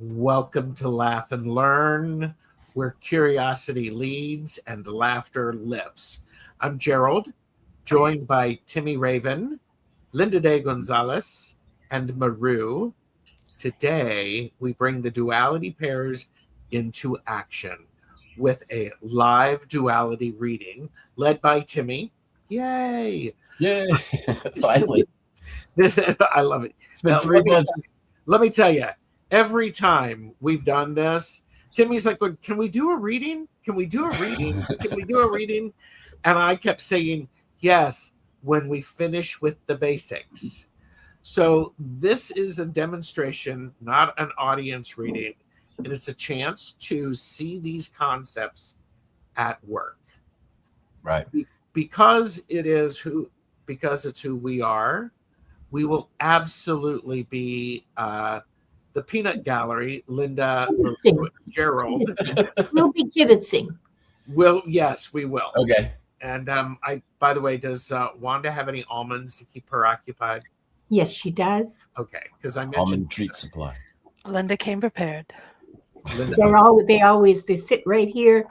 Welcome to Laugh and Learn, where curiosity leads and laughter lifts. I'm Gerald, joined by Timy Raven, Linda de Gonzalez, and Maru. Today, we bring the Duality Pairs into action with a live duality reading led by Timy. Yay! Yay! Finally. I love it. It's been 3 months. Let me tell you, every time we've done this, Timmy's like, can we do a reading? Can we do a reading? Can we do a reading? And I kept saying, yes, when we finish with the basics. So this is a demonstration, not an audience reading. And it's a chance to see these concepts at work. Right. Because it's who we are, we will absolutely be the peanut gallery, Linda, Gerald. We'll be kibitzing. Yes, we will. Okay. And by the way, does Wanda have any almonds to keep her occupied? Yes, she does. Okay, because I mentioned almond treat supply. Linda came prepared. They sit right here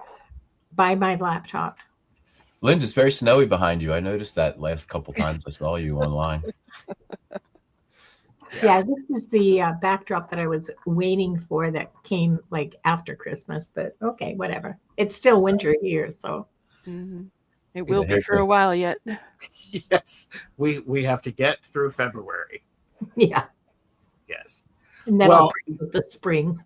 by my laptop. Linda, it's very snowy behind you. I noticed that last couple times I saw you online. Yeah, this is the backdrop that I was waiting for that came like after Christmas, but okay, whatever. It's still winter here, so. Mm-hmm. It will be for a while yet. Yes, we have to get through February. Yeah. Yes. And then I'll bring the spring.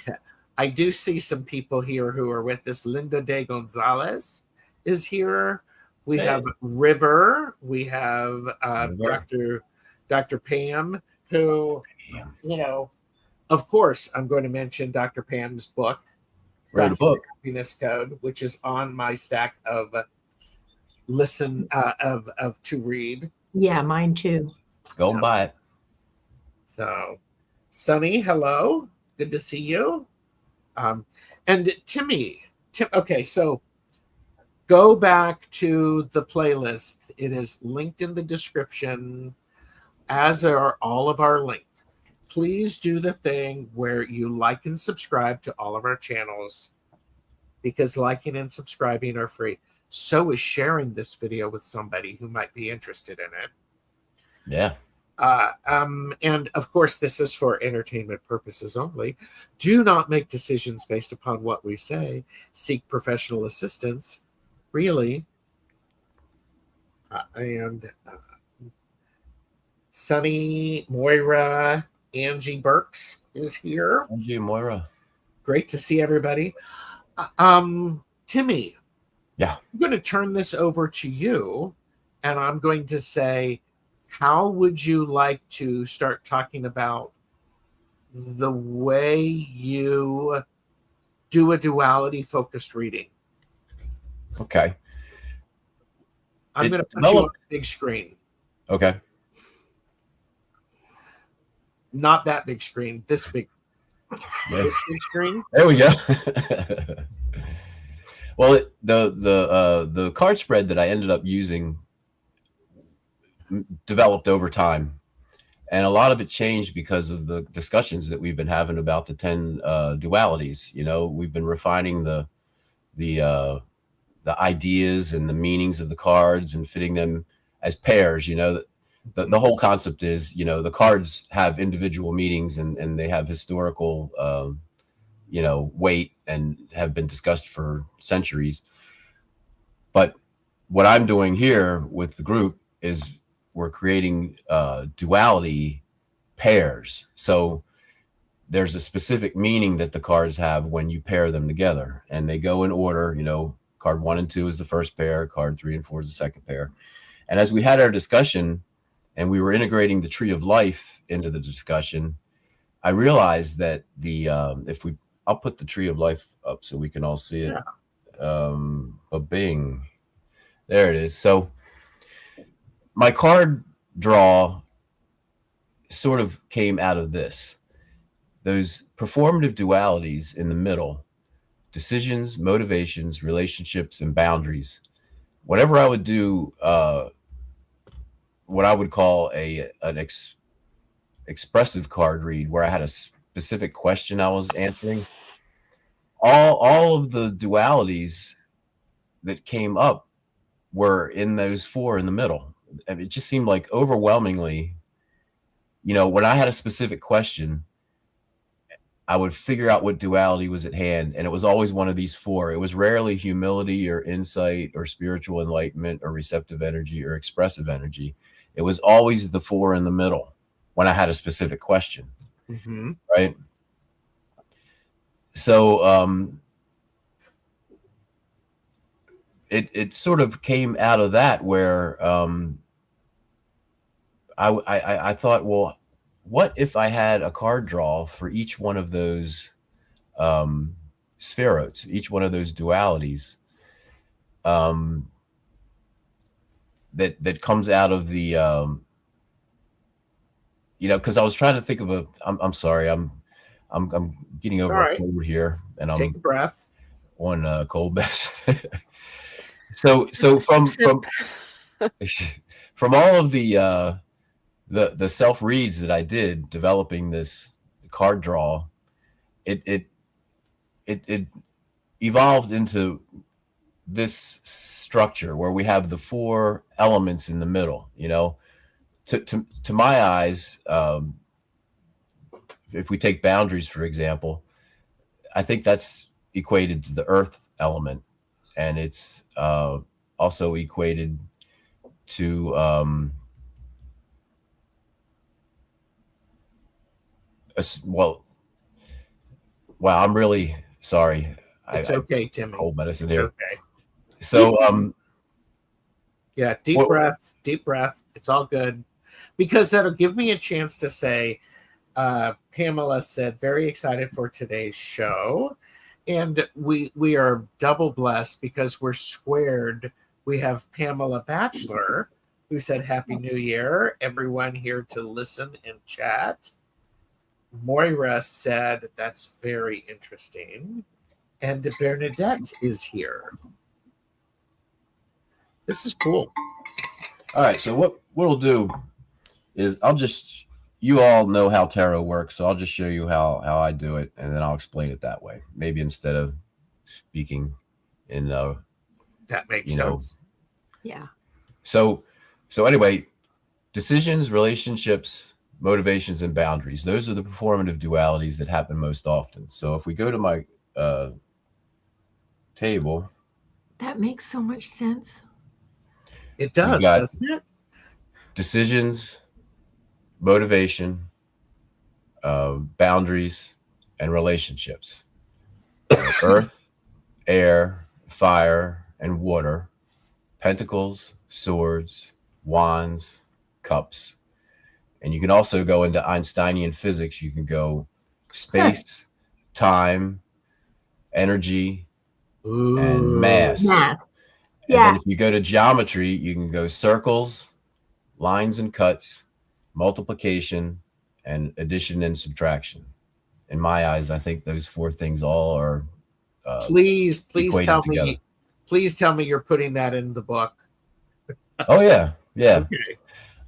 Yeah. I do see some people here who are with us. Linda de Gonzalez is here. We have River. We have Dr. Pam, who, of course, I'm going to mention Dr. Pam's book, Happiness Code, which is on my stack of to read. Yeah, mine too. Go and buy it. So, Sunny, hello. Good to see you. And Timy. Okay, so go back to the playlist. It is linked in the description, as are all of our links. Please do the thing where you like and subscribe to all of our channels, because liking and subscribing are free. So is sharing this video with somebody who might be interested in it. Yeah. And of course, this is for entertainment purposes only. Do not make decisions based upon what we say. Seek professional assistance. Really. And Sunny, Moira, Angie Burks is here. Angie, Moira. Great to see everybody. Timy. Yeah. I'm going to turn this over to you, and I'm going to say, how would you like to start talking about the way you do a duality-focused reading? Okay. I'm going to put you on a big screen. Okay. Not that big screen. This big. Yeah. This big screen. There we go. Well, the card spread that I ended up using developed over time, and a lot of it changed because of the discussions that we've been having about the 10 dualities. We've been refining the ideas and the meanings of the cards and fitting them as pairs. The whole concept is, the cards have individual meanings and they have historical weight and have been discussed for centuries. But what I'm doing here with the group is we're creating duality pairs. So there's a specific meaning that the cards have when you pair them together, and they go in order. Card 1 and 2 is the first pair, card 3 and 4 is the second pair. And as we had our discussion and we were integrating the tree of life into the discussion, I realized that I'll put the tree of life up so we can all see it. Bing. There it is. So my card draw sort of came out of this. Those performative dualities in the middle: decisions, motivations, relationships, and boundaries. Whenever I would do what I would call an expressive card read, where I had a specific question I was answering, all of the dualities that came up were in those four in the middle. And it just seemed like overwhelmingly, when I had a specific question, I would figure out what duality was at hand, and it was always one of these four. It was rarely humility or insight or spiritual enlightenment or receptive energy or expressive energy. It was always the four in the middle when I had a specific question. Mm-hmm. Right? So it sort of came out of that where I thought, well, what if I had a card draw for each one of those spheroids, each one of those dualities that comes out of the because I was trying to think of I'm sorry, I'm getting over a cold here, and I'm take a breath on cold mess. so from all of the self reads that I did developing this card draw, it evolved into this structure where we have the four elements in the middle. To my eyes, if we take boundaries, for example, I think that's equated to the earth element, and it's also equated to wow, I'm really sorry. It's okay, Timmy. Cold medicine it's here. Okay. So yeah, deep breath. It's all good, because that'll give me a chance to say, Pamela said, very excited for today's show. And we are double blessed because we're squared. We have Pamela Batchelor, who said, Happy New Year, everyone here to listen and chat. Moira said, that's very interesting. And Bernadette is here. This is cool. All right, so what we'll do is you all know how tarot works, so I'll just show you how I do it, and then I'll explain it that way. Maybe instead of speaking in that makes sense. Yeah. So anyway, decisions, relationships, motivations, and boundaries. Those are the performative dualities that happen most often. So if we go to my table. That makes so much sense. It does, doesn't it? Decisions, motivation, boundaries, and relationships. Earth, air, fire, and water. Pentacles, swords, wands, cups. And you can also go into Einsteinian physics. You can go space, time, energy, and mass. And then if you go to geometry, you can go circles, lines and cuts, multiplication, and addition and subtraction. In my eyes, I think those four things all are please tell together. me. Please tell me you're putting that in the book. Oh yeah. Okay.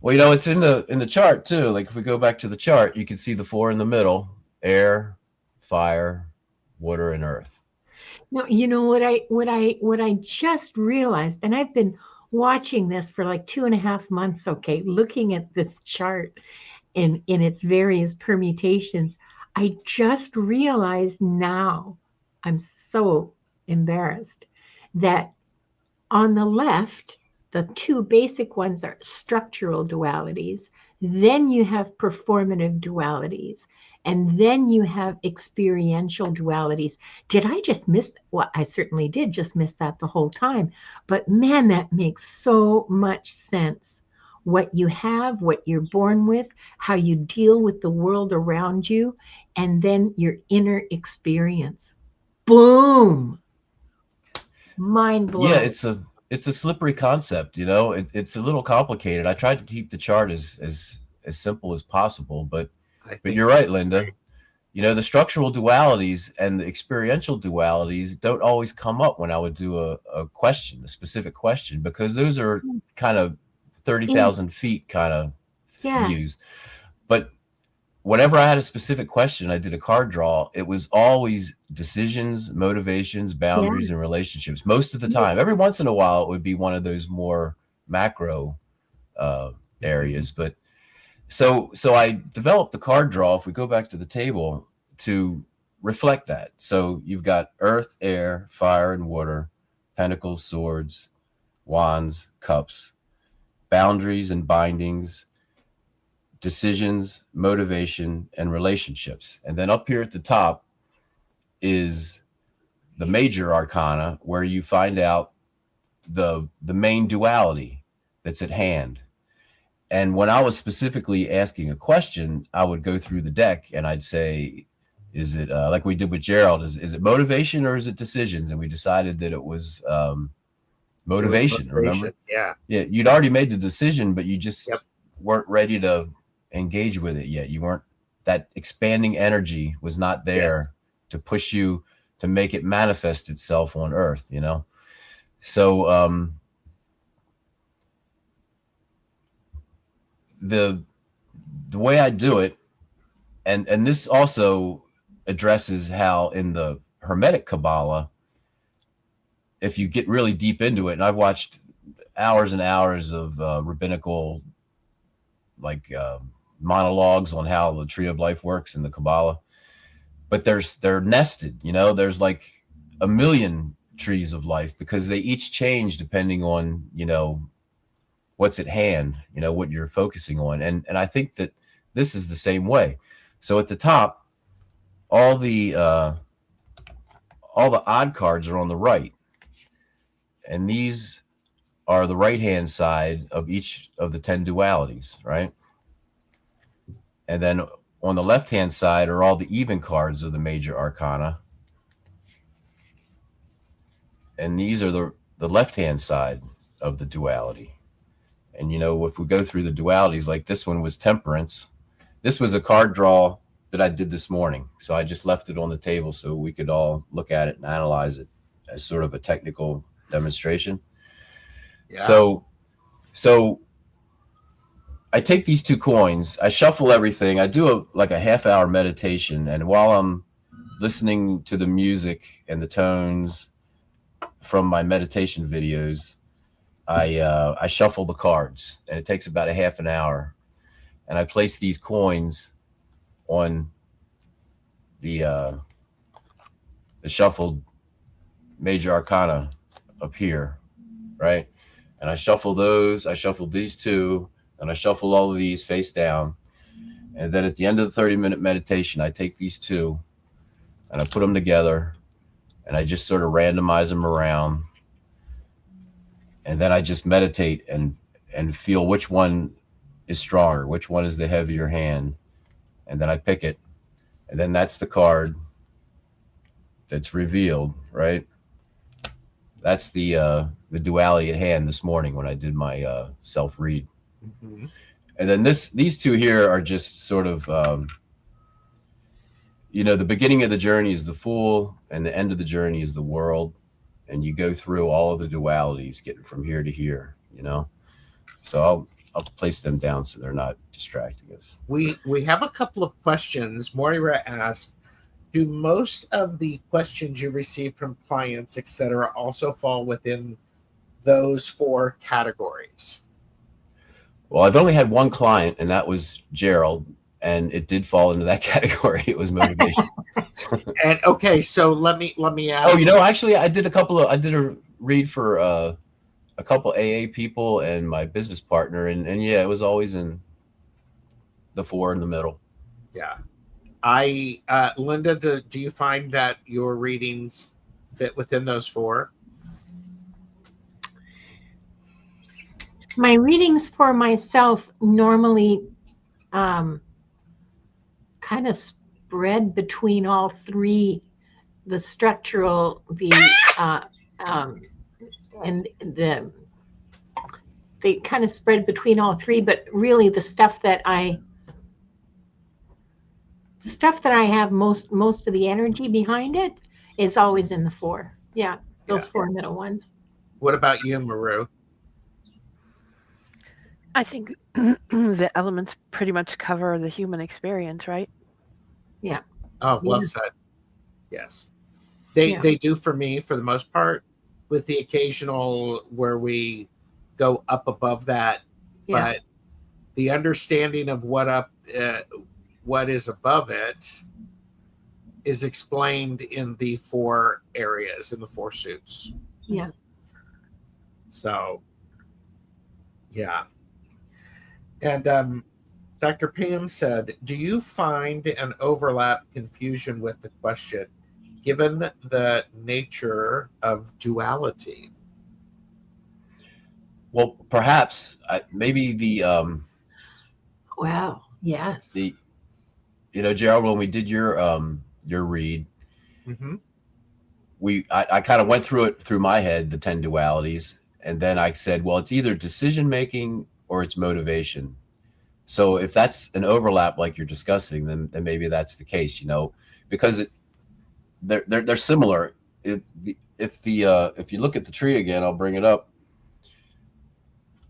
Well, it's in the chart too. Like if we go back to the chart, you can see the four in the middle: air, fire, water, and earth. No, you know what I just realized, and I've been watching this for like 2.5 months, okay, looking at this chart in its various permutations. I just realized now, I'm so embarrassed, that on the left, the two basic ones are structural dualities. Then you have performative dualities. And then you have experiential dualities. Did I just miss? Well, I certainly did just miss that the whole time. But man, that makes so much sense. What you have, what you're born with, how you deal with the world around you, and then your inner experience. Boom! Mind blowing. Yeah, it's a slippery concept. It's a little complicated. I tried to keep the chart as simple as possible, but you're right, Linda. The structural dualities and the experiential dualities don't always come up when I would do a specific question, because those are kind of 30,000 feet kind of views. But whenever I had a specific question, I did a card draw. It was always decisions, motivations, boundaries, and relationships. Most of the time, every once in a while, it would be one of those more macro areas. But so I developed the card draw. If we go back to the table, to reflect that. So you've got earth, air, fire, and water, pentacles, swords, wands, cups, boundaries and bindings, decisions, motivation, and relationships. And then up here at the top is the major arcana, where you find out the main duality that's at hand. And when I was specifically asking a question, I would go through the deck and I'd say, is it like we did with Gerald, is it motivation or is it decisions? And we decided that it was motivation. Remember? Yeah. You'd already made the decision, but you just weren't ready to engage with it yet. You weren't, that expanding energy was not there to push you to make it manifest itself on earth, you know? So the way I do it, and this also addresses how in the Hermetic Kabbalah, if you get really deep into it, and I've watched hours and hours of rabbinical monologues on how the tree of life works in the Kabbalah, but they're nested, you know, there's like a million trees of life because they each change depending on, you know, what's at hand, you know, what you're focusing on. And I think that this is the same way. So at the top, all the odd cards are on the right. And these are the right-hand side of each of the 10 dualities, right? And then on the left-hand side are all the even cards of the major arcana. And these are the left-hand side of the duality. And, you know, if we go through the dualities, like this one was temperance. This was a card draw that I did this morning. So I just left it on the table so we could all look at it and analyze it as sort of a technical demonstration. Yeah. So I take these two coins, I shuffle everything. I do a half-hour meditation. And while I'm listening to the music and the tones from my meditation videos, I shuffle the cards, and it takes about a half an hour. And I place these coins on the shuffled major arcana up here, right? And I shuffle those, I shuffle these two, and I shuffle all of these face down. And then at the end of the 30-minute meditation, I take these two and I put them together and I just sort of randomize them around. And then I just meditate and feel which one is stronger, which one is the heavier hand. And then I pick it. And then that's the card that's revealed, right? That's the duality at hand this morning when I did my self-read. Mm-hmm. And then these two here are just sort of, you know, the beginning of the journey is the Fool and the end of the journey is the World. And you go through all of the dualities, getting from here to here, you know? So I'll place them down so they're not distracting us. We have a couple of questions. Moira asked, do most of the questions you receive from clients, etc., also fall within those 4 categories? Well, I've only had one client, and that was Gerald, and it did fall into that category. It was motivation. And okay, so let me ask. Oh, you know, actually, I did a read for a couple AA people and my business partner, and yeah, it was always in the 4 in the middle. Yeah. Linda, do you find that your readings fit within those 4? My readings for myself normally kind of spread between all 3, the structural, and they kind of spread between all 3, but really the stuff that I have most of the energy behind it is always in the 4. Yeah, those 4 middle ones. What about you, Maru? I think the elements pretty much cover the human experience, right? Yeah. Oh, well Yeah. said. Yes. They Yeah. they do for me for the most part, with the occasional where we go up above that, Yeah. but the understanding of what is above it is explained in the 4 areas, in the 4 suits. Yeah. So, yeah. And Dr. Pam said, do you find an overlap confusion with the question, given the nature of duality? Well, perhaps maybe Wow. Yes. Gerald, when we did your read, Mm-hmm. I kind of went through it through my head, the 10 dualities, and then I said, well, it's either decision making or it's motivation. So if that's an overlap like you're discussing, then maybe that's the case, because they're similar. If you look at the tree again, I'll bring it up.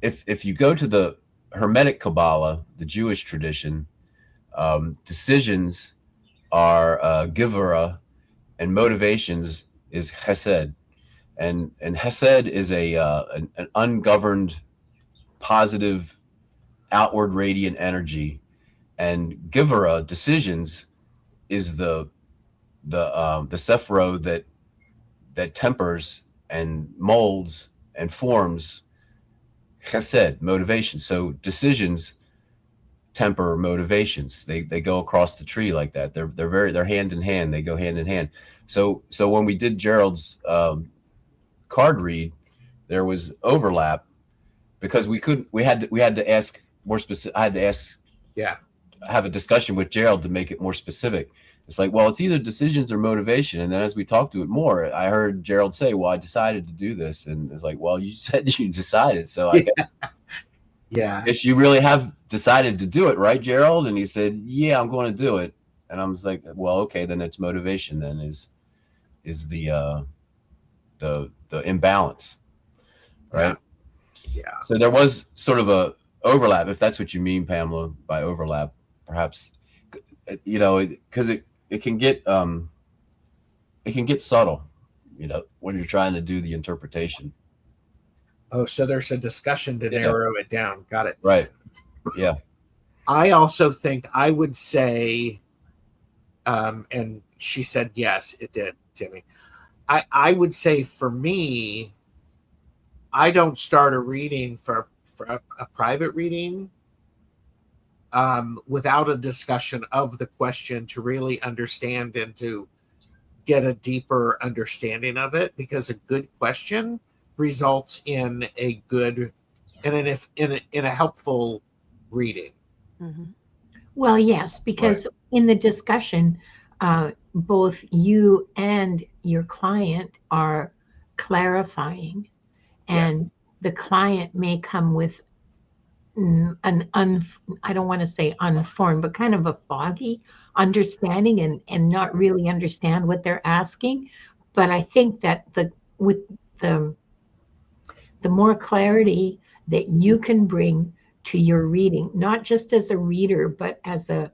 If you go to the Hermetic Kabbalah, the Jewish tradition, decisions are givura, and motivations is chesed, and chesed is an ungoverned, positive, outward radiant energy, and givura, decisions, is the sephiro that tempers and molds and forms chesed, motivation. So decisions temper motivations. They go across the tree like that. They're hand in hand. They go hand in hand. So when we did Gerald's card read, there was overlap because we had to ask more specific. I had to ask, have a discussion with Gerald to make it more specific. It's like, well, it's either decisions or motivation. And then as we talked to it more, I heard Gerald say, well, I decided to do this. And it's like, well, you said you decided. So I guess you really have decided to do it, right, Gerald? And he said, yeah, I'm going to do it. And I was like, well, okay, then it's motivation then is the imbalance, right? Yeah. So there was sort of a overlap, if that's what you mean, Pamela, by overlap, perhaps, because it can get subtle, when you're trying to do the interpretation. Oh, so there's a discussion to narrow it down. Got it. Right. Yeah. I also think I would say, and she said, yes, it did, Timmy. I would say for me, I don't start a reading for a private reading without a discussion of the question to really understand and to get a deeper understanding of it, because a good question results in a good and in a helpful reading. Mm-hmm. Well, yes, because in the discussion, both you and your client are clarifying, and the client may come with I don't want to say unformed, but kind of a foggy understanding and not really understand what they're asking. But I think that with the more clarity that you can bring to your reading, not just as a reader, but as a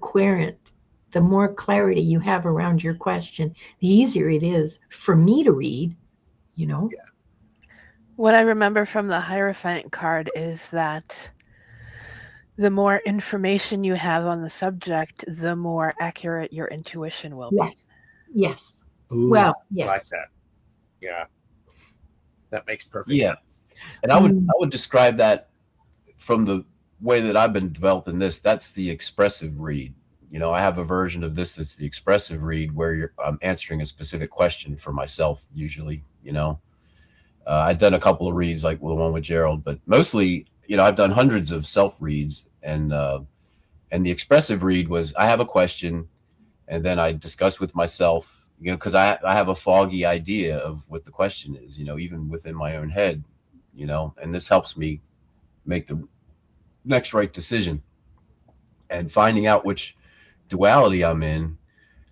querent, the more clarity you have around your question, the easier it is for me to read, What I remember from the Hierophant card is that the more information you have on the subject, the more accurate your intuition will be. Yes. Ooh, well, yes. I like that. Yeah. That makes perfect sense. And I would describe that from the way that I've been developing this. That's the expressive read. I have a version of this that's the expressive read, where I'm answering a specific question for myself, usually. I've done a couple of reads, like the one with Gerald, but mostly, I've done hundreds of self reads, and the expressive read was, I have a question, and then I discuss with myself, because I have a foggy idea of what the question is, even within my own head, and this helps me make the next right decision. And finding out which duality I'm in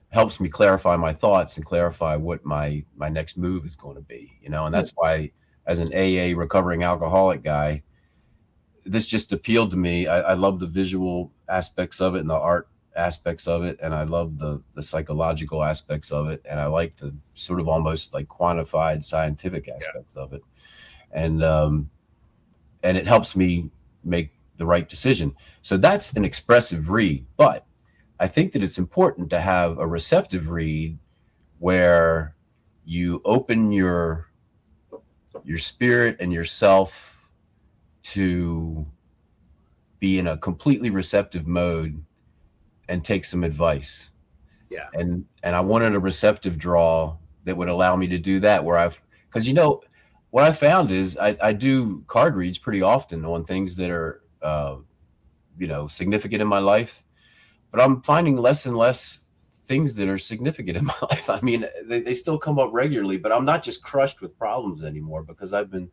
helps me clarify my thoughts and clarify what my next move is going to be, and that's why as an AA recovering alcoholic guy, this just appealed to me. I love the visual aspects of it and the art aspects of it, and I love the psychological aspects of it, and I like the sort of almost like quantified scientific aspects of it, and it helps me make the right decision. So that's an expressive read, but I think that it's important to have a receptive read where you open your spirit and yourself to be in a completely receptive mode and take some advice. Yeah. And I wanted a receptive draw that would allow me to do that, because what I found is I do card reads pretty often on things that are, significant in my life, but I'm finding less and less things that are significant in my life. I mean, they still come up regularly, but I'm not just crushed with problems anymore because I've been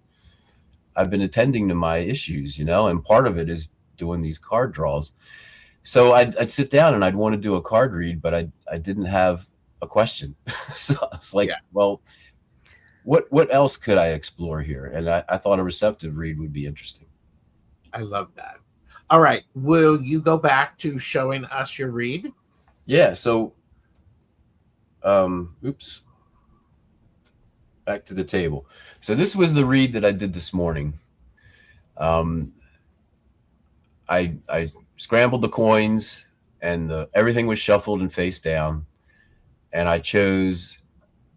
attending to my issues, and part of it is doing these card draws. So I'd sit down and I'd want to do a card read, but I didn't have a question. So it's like, well, what else could I explore here? And I thought a receptive read would be interesting. I love that. All right. Will you go back to showing us your read? Yeah. So, back to the table. So this was the read that I did this morning. I scrambled the coins and everything was shuffled and face down. And I chose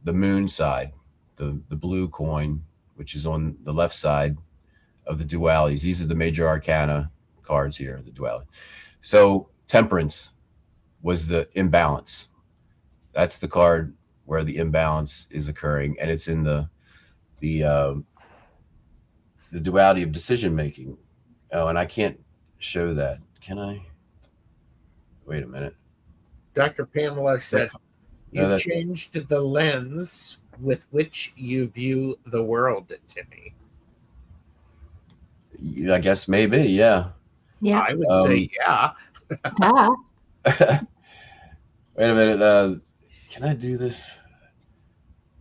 the moon side, the blue coin, which is on the left side of the dualities. These are the major arcana cards here, the duality. So Temperance was the imbalance. That's the card where the imbalance is occurring, and it's in the duality of decision making. Oh, and I can't show that. Can I? Wait a minute. Dr. Pamela said, No, you've changed the lens with which you view the world, Timmy. I guess maybe, yeah. Yeah. I would say, yeah. Ah, Wait a minute. Can I do this?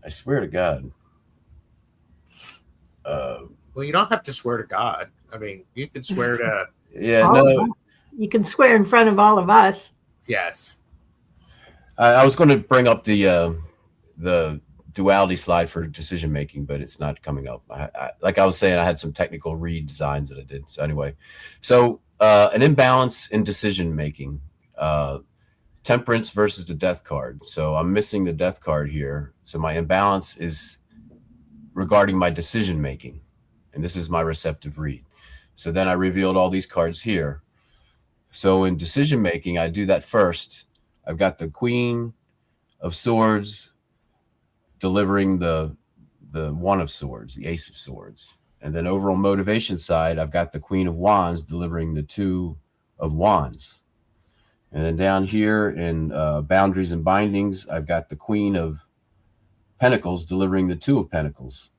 I swear to God. Well, you don't have to swear to God. I mean, you could swear to, Yeah, all of no. us. You can swear in front of all of us. yes. I was going to bring up the duality slide for decision making, but it's not coming up. Like I was saying, I had some technical redesigns that I did. So anyway, an imbalance in decision making, Temperance versus the Death card. So I'm missing the Death card here. So my imbalance is regarding my decision making, and this is my receptive read. So then I revealed all these cards here. So in decision making, I do that first. I've got the Queen of Swords delivering the One of Swords, the Ace of Swords. And then over on motivation side, I've got the Queen of Wands delivering the Two of Wands. And then down here in boundaries and bindings, I've got the Queen of Pentacles delivering the Two of Pentacles.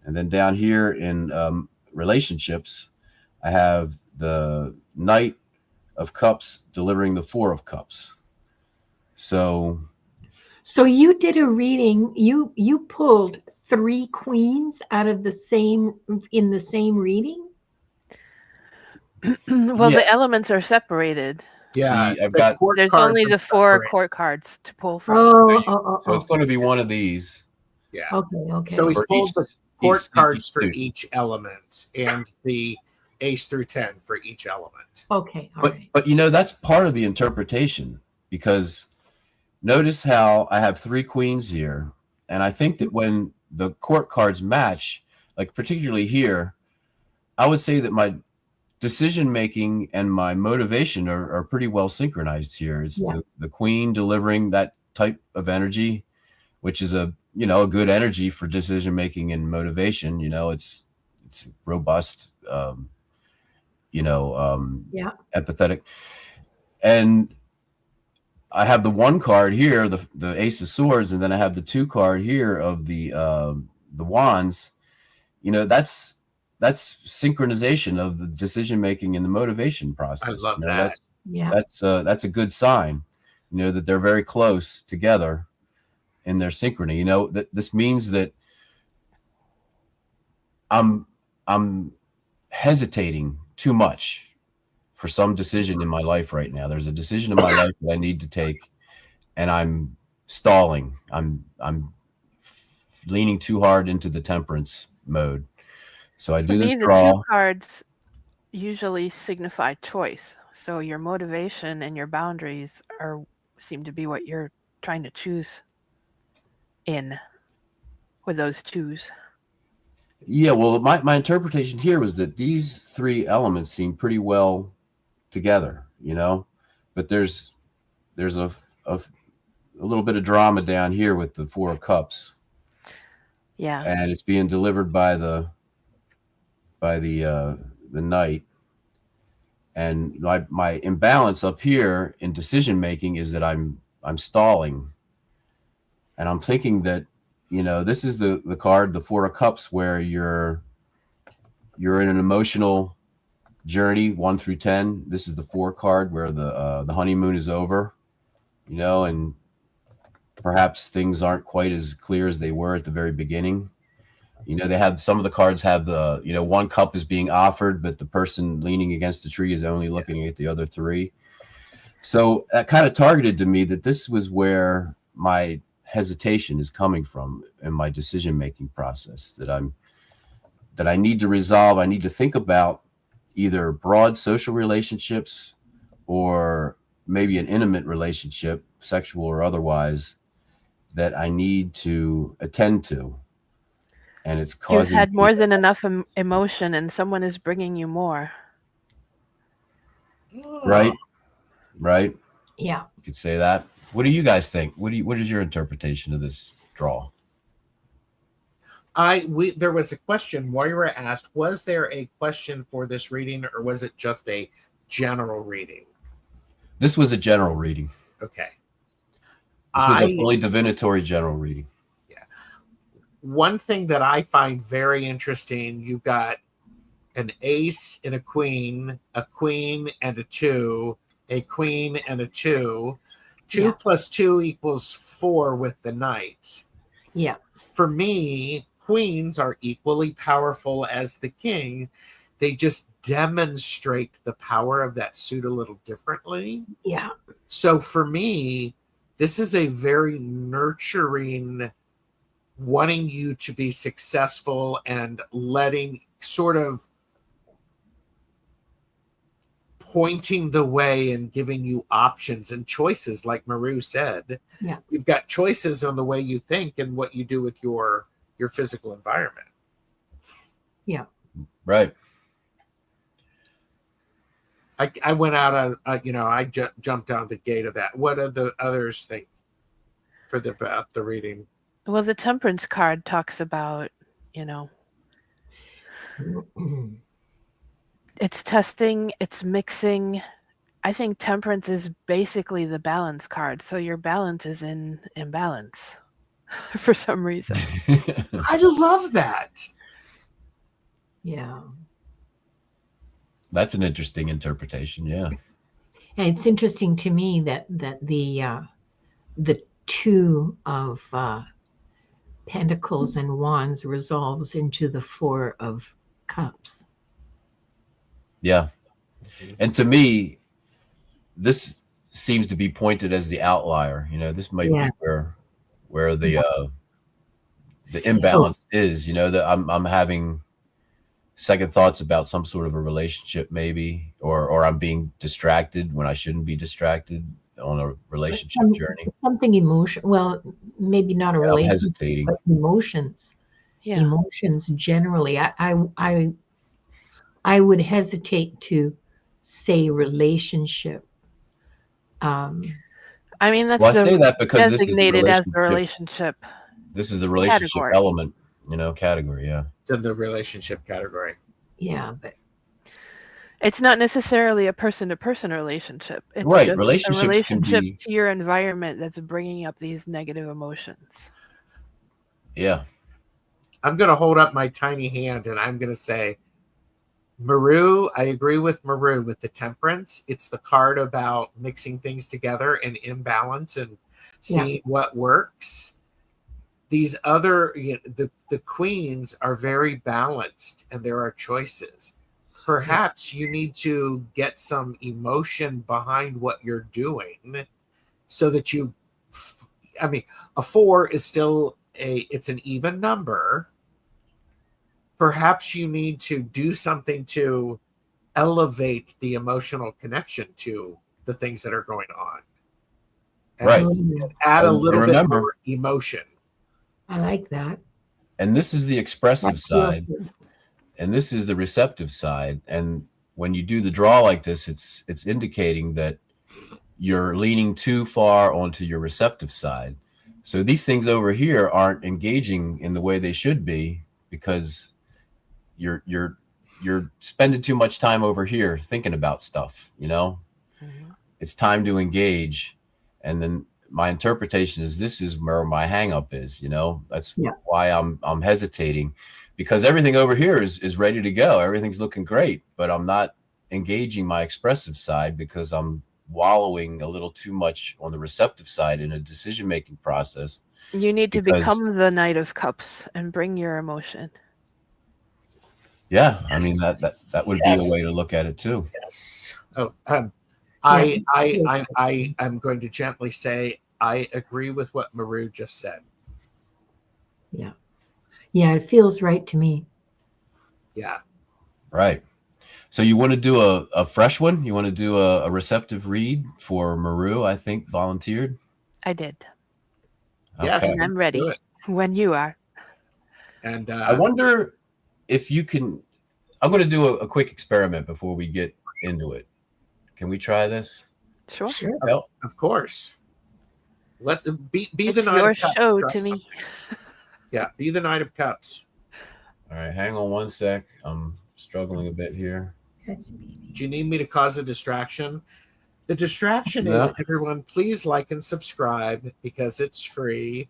And then down here in relationships, I have the Knight of Cups delivering the Four of Cups. So you did a reading. You pulled 3 queens out of the same reading. Well, Yeah. the elements are separated. Yeah. See, I've the got- court There's cards only are the 4 separate. court cards to pull from. So it's going to be one of these. Yeah. Okay. So he's For pulled each- the court each- cards for two. each element and the ace through 10 for each element. Okay. All right. But that's part of the interpretation, because notice how I have 3 queens here. And I think that when the court cards match, like particularly here, I would say that my decision making and my motivation are pretty well synchronized here. It's the Queen delivering that type of energy, which is a good energy for decision making and motivation. It's robust, empathetic. And I have the 1 card here, the Ace of Swords, and then I have the 2 card here of the Wands. That's synchronization of the decision making and the motivation process. I love that. That's a good sign, that they're very close together in their synchrony. That this means that I'm hesitating too much for some decision in my life right now. There's a decision in my life that I need to take, and I'm stalling. I'm leaning too hard into the temperance mode. So I For do this me, the draw. two cards usually signify choice. So your motivation and your boundaries seem to be what you're trying to choose in with those twos. Yeah, well, my interpretation here was that these three elements seem pretty well together, you know, but there's a little bit of drama down here with the Four of Cups. Yeah. And it's being delivered by the Knight. And my imbalance up here in decision making is that I'm stalling. And I'm thinking that, you know, this is the card, the Four of Cups, where you're in an emotional journey 1 through 10. This is the 4 card where the honeymoon is over, you know, and perhaps things aren't quite as clear as they were at the very beginning. You know, they have some of the cards have the, you know, 1 cup is being offered, but the person leaning against the tree is only looking at the other 3. So that kind of targeted to me that this was where my hesitation is coming from in my decision-making process, that I need to resolve. I need to think about either broad social relationships or maybe an intimate relationship, sexual or otherwise, that I need to attend to. And it's causing... You've had more than enough emotion and someone is bringing you more. Right. Yeah. You could say that. What do you guys think? What is your interpretation of this draw? There was a question. Moira asked, was there a question for this reading, or was it just a general reading? This was a general reading. Okay. This was a fully divinatory general reading. Yeah. One thing that I find very interesting, you've got an ace and a queen and a 2, a queen and a 2. 2 plus 2 equals 4 with the Knight. Yeah. For me, queens are equally powerful as the king. They just demonstrate the power of that suit a little differently. Yeah. So for me, this is a very nurturing, wanting you to be successful and letting sort of pointing the way and giving you options and choices, like Maru said. Yeah. You've got choices on the way you think and what you do with your physical environment. Yeah. Right. I went out on, I jumped down the gate of that. What do the others think about the reading? Well, the Temperance card talks about, it's testing, it's mixing. I think Temperance is basically the balance card. So your balance is in imbalance for some reason. I love that. Yeah. That's an interesting interpretation. Yeah. And it's interesting to me that the 2 of Pentacles and Wands resolves into the 4 of Cups. Yeah. And to me, this seems to be pointed as the outlier. This might be where the imbalance is, that I'm having second thoughts about some sort of a relationship, maybe, or I'm being distracted when I shouldn't be distracted on a relationship journey. Something emotional. Well, maybe not a relationship, hesitating. But emotions. Yeah. Emotions generally. I would hesitate to say relationship. I mean, that's I say that because designated as the relationship. This is the relationship category. Element, category. Yeah. It's in the relationship category. Yeah, but it's not necessarily a person-to-person relationship. It's right. just Relationships a relationship can be... to your environment that's bringing up these negative emotions. Yeah. I'm going to hold up my tiny hand and I'm going to say, Maru, I agree with Maru with the Temperance. It's the card about mixing things together and imbalance and seeing what works. these other, the queens are very balanced and there are choices. Perhaps you need to get some emotion behind what you're doing so that a 4 is still it's an even number. Perhaps you need to do something to elevate the emotional connection to the things that are going on. And Right. add a little bit remember, more emotion. I like that. And this is the expressive That feels side, good. and this is the receptive side. And when you do the draw like this, it's indicating that you're leaning too far onto your receptive side. So these things over here aren't engaging in the way they should be because you're spending too much time over here thinking about stuff, Mm-hmm. It's time to engage. And then my interpretation is this is where my hang up is, that's why I'm hesitating, because everything over here is ready to go. Everything's looking great, but I'm not engaging my expressive side because I'm wallowing a little too much on the receptive side in a decision-making process. You need to become the Knight of Cups and bring your emotion. Yeah, I mean that would be a way to look at it too. Yes. Oh, I'm going to gently say I agree with what Maru just said. Yeah. Yeah, it feels right to me. Yeah. Right. So you want to do a fresh one? You want to do a receptive read for Maru, I think, volunteered? I did. Okay. Yes, and I'm ready when you are. And I wonder if you can. I'm going to do a quick experiment before we get into it. Can we try this? Sure. Of course. Let them be It's the Knight your of Cups. show to me. Yeah, be the Knight of Cups. All right, hang on one sec. I'm struggling a bit here. Do you need me to cause a distraction? The distraction is, everyone, please like and subscribe because it's free.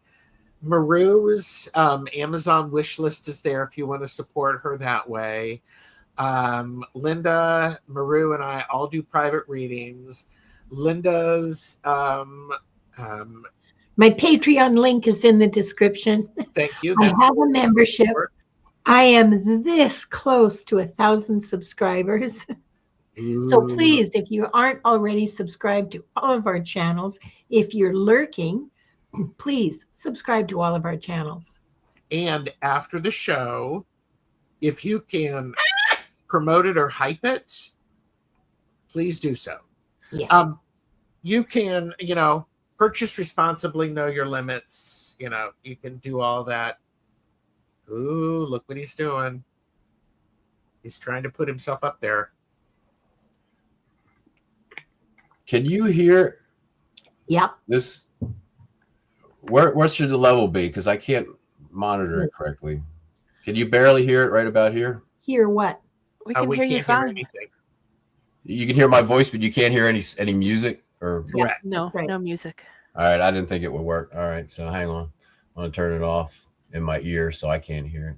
Maru's Amazon wish list is there if you want to support her that way. Linda, Maru, and I all do private readings. Linda's my Patreon link is in the description. Thank you. I have a membership. I am this close to 1,000 subscribers. So please, if you aren't already subscribed to all of our channels, if you're lurking, please subscribe to all of our channels. And after the show, if you can promote it or hype it, please do so. Yeah. You can, purchase responsibly, know your limits. You can do all that. Ooh, look what he's doing. He's trying to put himself up there. Can you hear? Yep. This. Where should the level be? Because I can't monitor it correctly. Can you barely hear it right about here? Hear what? We can hear you fine. Anything. You can hear my voice, but you can't hear any music or. Correct. No, no music. All right, I didn't think it would work. All right, so hang on. I'm gonna turn it off in my ear so I can't hear it.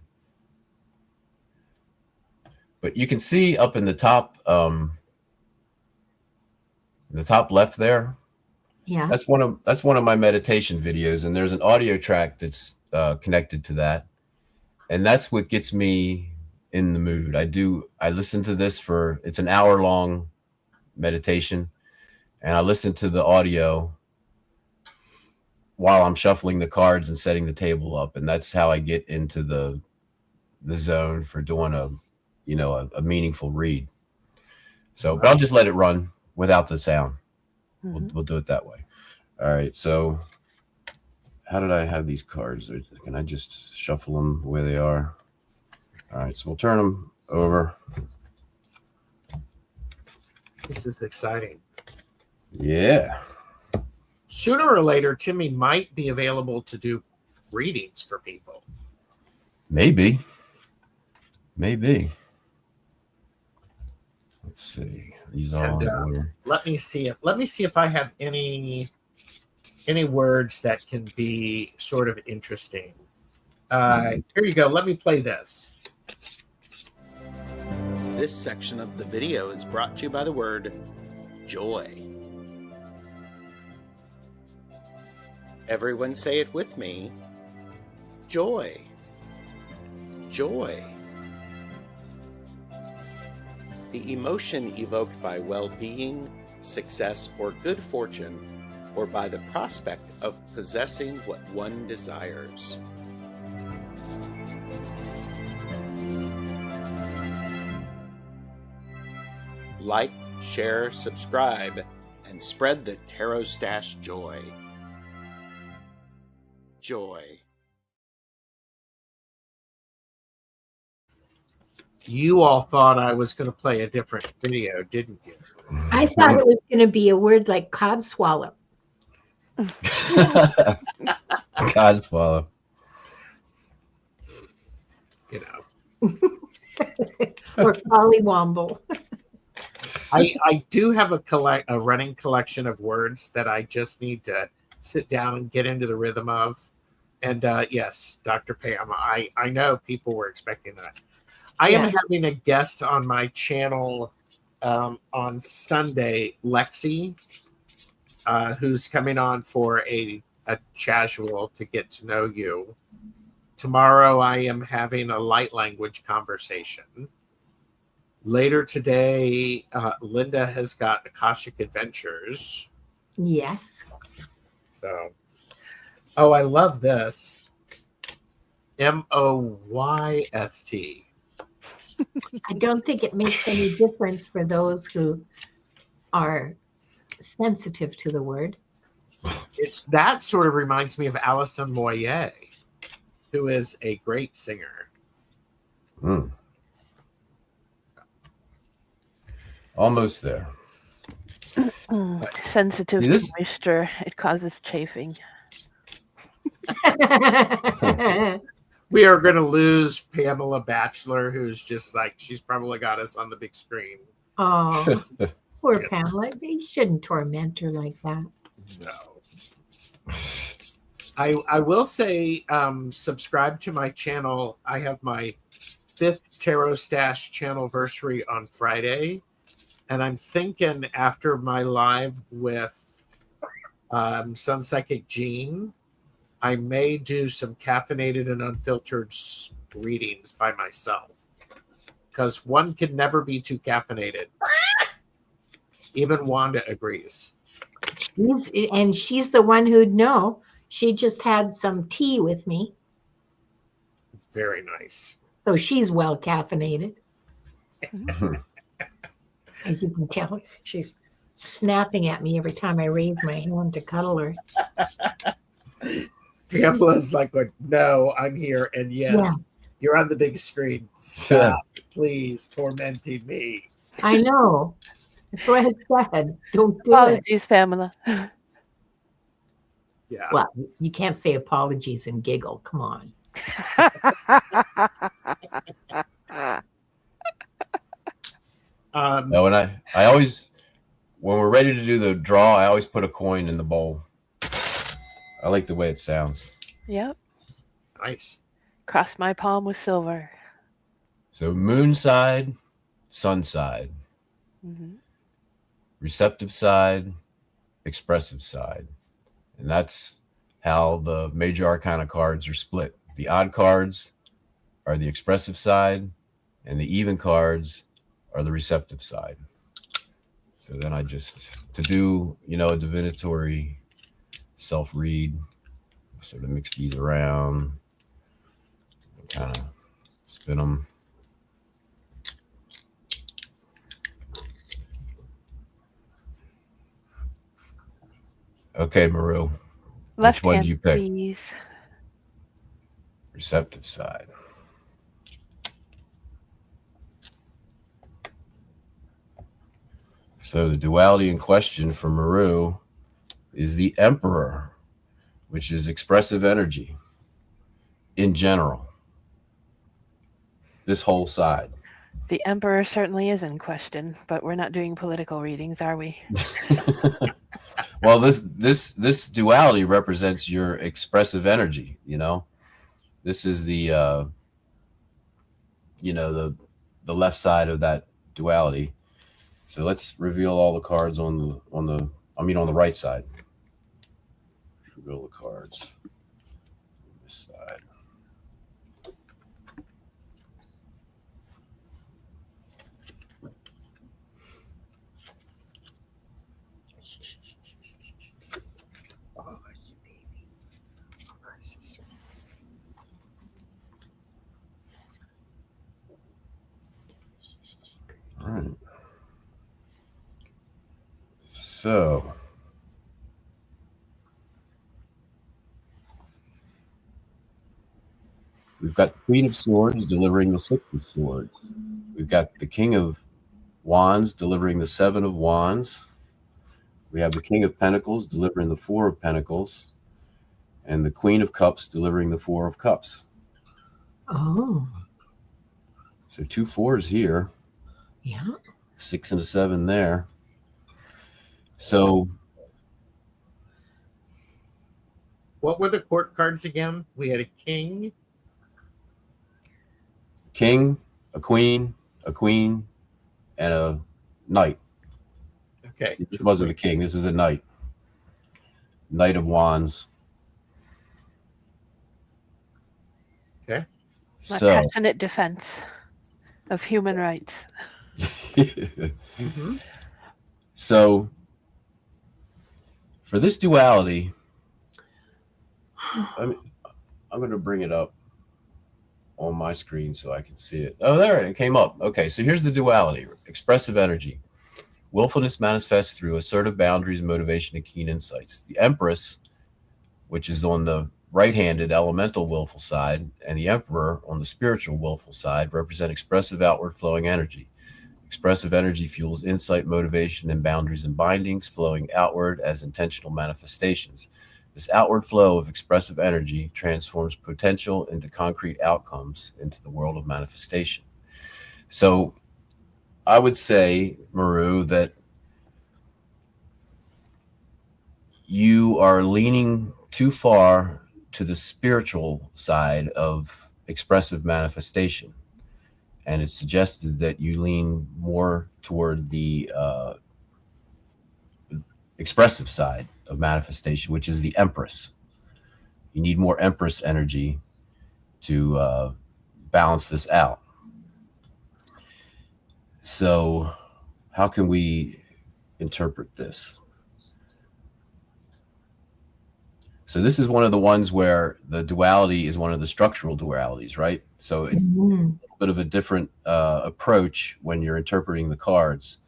But you can see up in the top left there. Yeah. That's one of my meditation videos, and there's an audio track that's connected to that, and that's what gets me in the mood. I listen to this it's an hour-long meditation, and I listen to the audio while I'm shuffling the cards and setting the table up, and that's how I get into the zone for doing a meaningful read. So, but I'll just let it run without the sound. Mm-hmm. We'll do it that way. All right. So how did I have these cards? Can I just shuffle them the way they are? All right. So we'll turn them over. This is exciting. Yeah. Sooner or later, Timmy might be available to do readings for people. Maybe. Let's see. These are all in order. Let me see if I have any words that can be sort of interesting. Here you go. Let me play this. This section of the video is brought to you by the word joy. Everyone say it with me. joy, joy. The emotion evoked by well-being, success, or good fortune, or by the prospect of possessing what one desires. Like, share, subscribe, and spread the TarotStache joy. Joy. You all thought I was going to play a different video, didn't you? I thought it was going to be a word like cod swallow. God swallow. You know, Or pollywomble. I do have a running collection of words that I just need to sit down and get into the rhythm of. And yes, Dr. Pam, I know people were expecting that. I am having a guest on my channel on Sunday, Lexi, who's coming on for a casual to get to know you. Tomorrow, I am having a light language conversation. Later today, Linda has got Akashic Adventures. Yes. So, oh, I love this. MOYST. I don't think it makes any difference for those who are sensitive to the word. That sort of reminds me of Alison Moyer, who is a great singer. Mm. Almost there. Sensitive See, this- to moisture, it causes chafing. We are going to lose Pamela Batchelor, who's just like, she's probably got us on the big screen. Oh, poor Pamela. They shouldn't torment her like that. No. I will say, subscribe to my channel. I have my 5th TarotStache channelversary on Friday. And I'm thinking after my live with Sun Psychic Jean, I may do some caffeinated and unfiltered readings by myself. Because one can never be too caffeinated. Even Wanda agrees. She's the one who'd know. She just had some tea with me. Very nice. So she's well caffeinated. As you can tell, she's snapping at me every time I raise my hand to cuddle her. Pamela's like, no, I'm here. And yes, you're on the big screen. Stop, please, tormenting me. I know. That's what I said. Don't do it. Apologies, Pamela. Yeah. Well, you can't say apologies and giggle. Come on. No, and I always, when we're ready to do the draw, I always put a coin in the bowl. I like the way it sounds. Yep. Nice. Cross my palm with silver. So moon side, sun side, receptive side, expressive side. And that's how the major arcana cards are split. The odd cards are the expressive side, and the even cards are the receptive side. So then I just, to do, a divinatory self-read, sort of mix these around, kind of spin them. Okay, Maru. Left Which one hand, do you pick? please. Receptive side. So the duality in question for Maru is the Emperor, which is expressive energy in general. This whole side. The Emperor certainly is in question, but we're not doing political readings, are we? Well, this duality represents your expressive energy, This is the the left side of that duality. So let's reveal all the cards on the right side. Reveal the cards on this side. So we've got the Queen of Swords delivering the Six of Swords. We've got the King of Wands delivering the Seven of Wands. We have the King of Pentacles delivering the Four of Pentacles. And the Queen of Cups delivering the Four of Cups. Oh, So 2 4s here. yeah. 6 and a 7 there. So What were the court cards again? We had a king. king, a queen, and a knight. Okay. This wasn't a king. This is a knight. Knight of Wands. Okay. My So passionate defense of human rights. Mm-hmm. so for this duality, I'm going to bring it up on my screen so I can see it. Oh, there it came up. Okay, so here's the duality. Expressive energy. Willfulness manifests through assertive boundaries, motivation, and keen insights. The Empress, which is on the right-handed elemental willful side, and the Emperor on the spiritual willful side, represent expressive outward flowing energy. Expressive energy fuels insight, motivation, and boundaries and bindings, flowing outward as intentional manifestations. This outward flow of expressive energy transforms potential into concrete outcomes into the world of manifestation. So I would say, Maru, that you are leaning too far to the spiritual side of expressive manifestation. And it's suggested that you lean more toward the expressive side of manifestation, which is the Empress. You need more Empress energy to balance this out. So how can we interpret this? So this is one of the ones where the duality is one of the structural dualities, right? So it's a little bit of a different approach when you're interpreting the cards.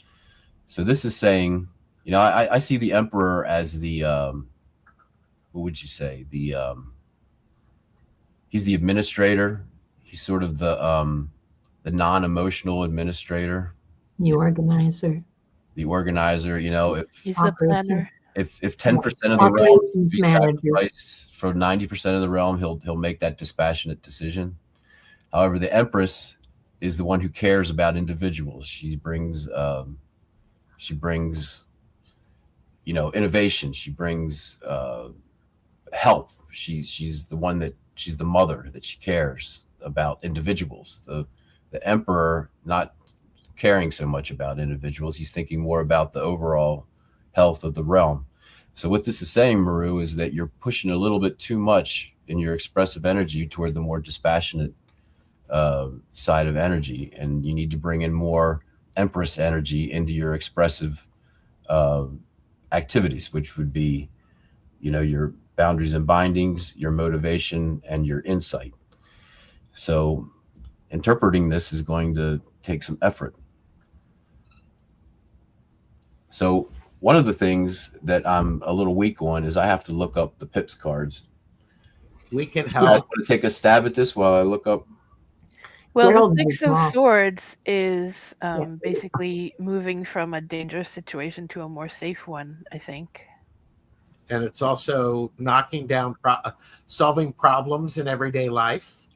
So this is saying, you know, I see the Emperor as the, what would you say? He's the administrator. He's sort of the non-emotional administrator. The organizer. The organizer, you know, He's the planner. if 10% of the realm Operations is manager. sacrificed for 90% of the realm, he'll make that dispassionate decision. However, the Empress is the one who cares about individuals. She brings you know, innovation. She brings help. She's the one that she's the mother that she cares about individuals. The Emperor not caring so much about individuals. He's thinking more about the overall health of the realm. So what this is saying, Maru, is that you're pushing a little bit too much in your expressive energy toward the more dispassionate side of energy, and you need to bring in more Empress energy into your expressive activities, which would be, you know, your boundaries and bindings, your motivation, and your insight. So interpreting this is going to take some effort. So one of the things that I'm a little weak on is I have to look up the Pips cards. We can You guys help. want to take a stab at this while I look up? Well, Gerald the knows Six of more. Swords is basically moving from a dangerous situation to a more safe one, I think. And it's also knocking down, solving problems in everyday life.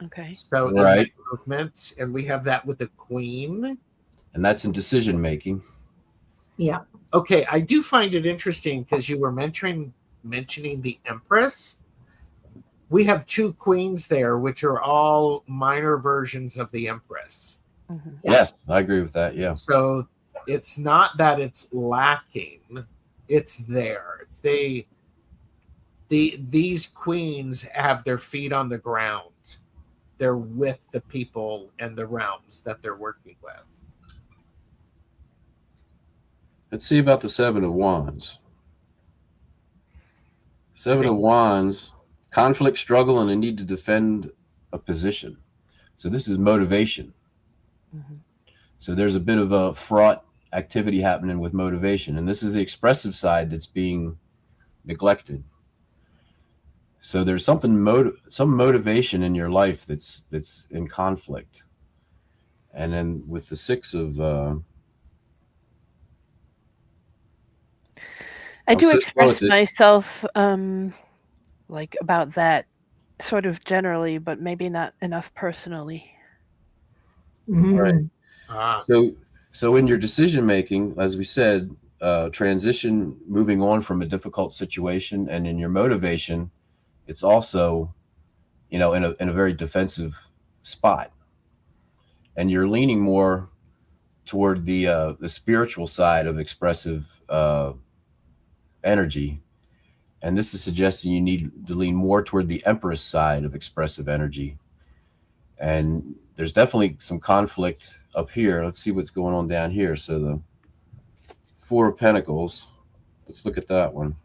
Okay. So in Right. that movement, and we have that with the Queen. And that's in decision making. Yeah. Okay, I do find it interesting because you were mentioning the Empress. We have two queens there, which are all minor versions of the Empress. Mhm. Yes, I agree with that. Yeah. So it's not that it's lacking; it's there. These queens have their feet on the ground. They're with the people and the realms that they're working with. Let's see about the Seven of Wands. Seven of Wands, conflict, struggle, and a need to defend a position. So this is motivation. Mhm. So there's a bit of a fraught activity happening with motivation, and this is the expressive side that's being neglected. So there's some motivation in your life that's in conflict. And then with the 6 of I I'm do so slow at express this. myself like about that sort of generally, but maybe not enough personally. Mhm. Ah, So in your decision making, as we said, transition, moving on from a difficult situation, and in your motivation, it's also, in a very defensive spot, and you're leaning more toward the spiritual side of expressive energy, and this is suggesting you need to lean more toward the Empress side of expressive energy. And there's definitely some conflict up here. Let's see what's going on down here. So the 4 of Pentacles, let's look at that one.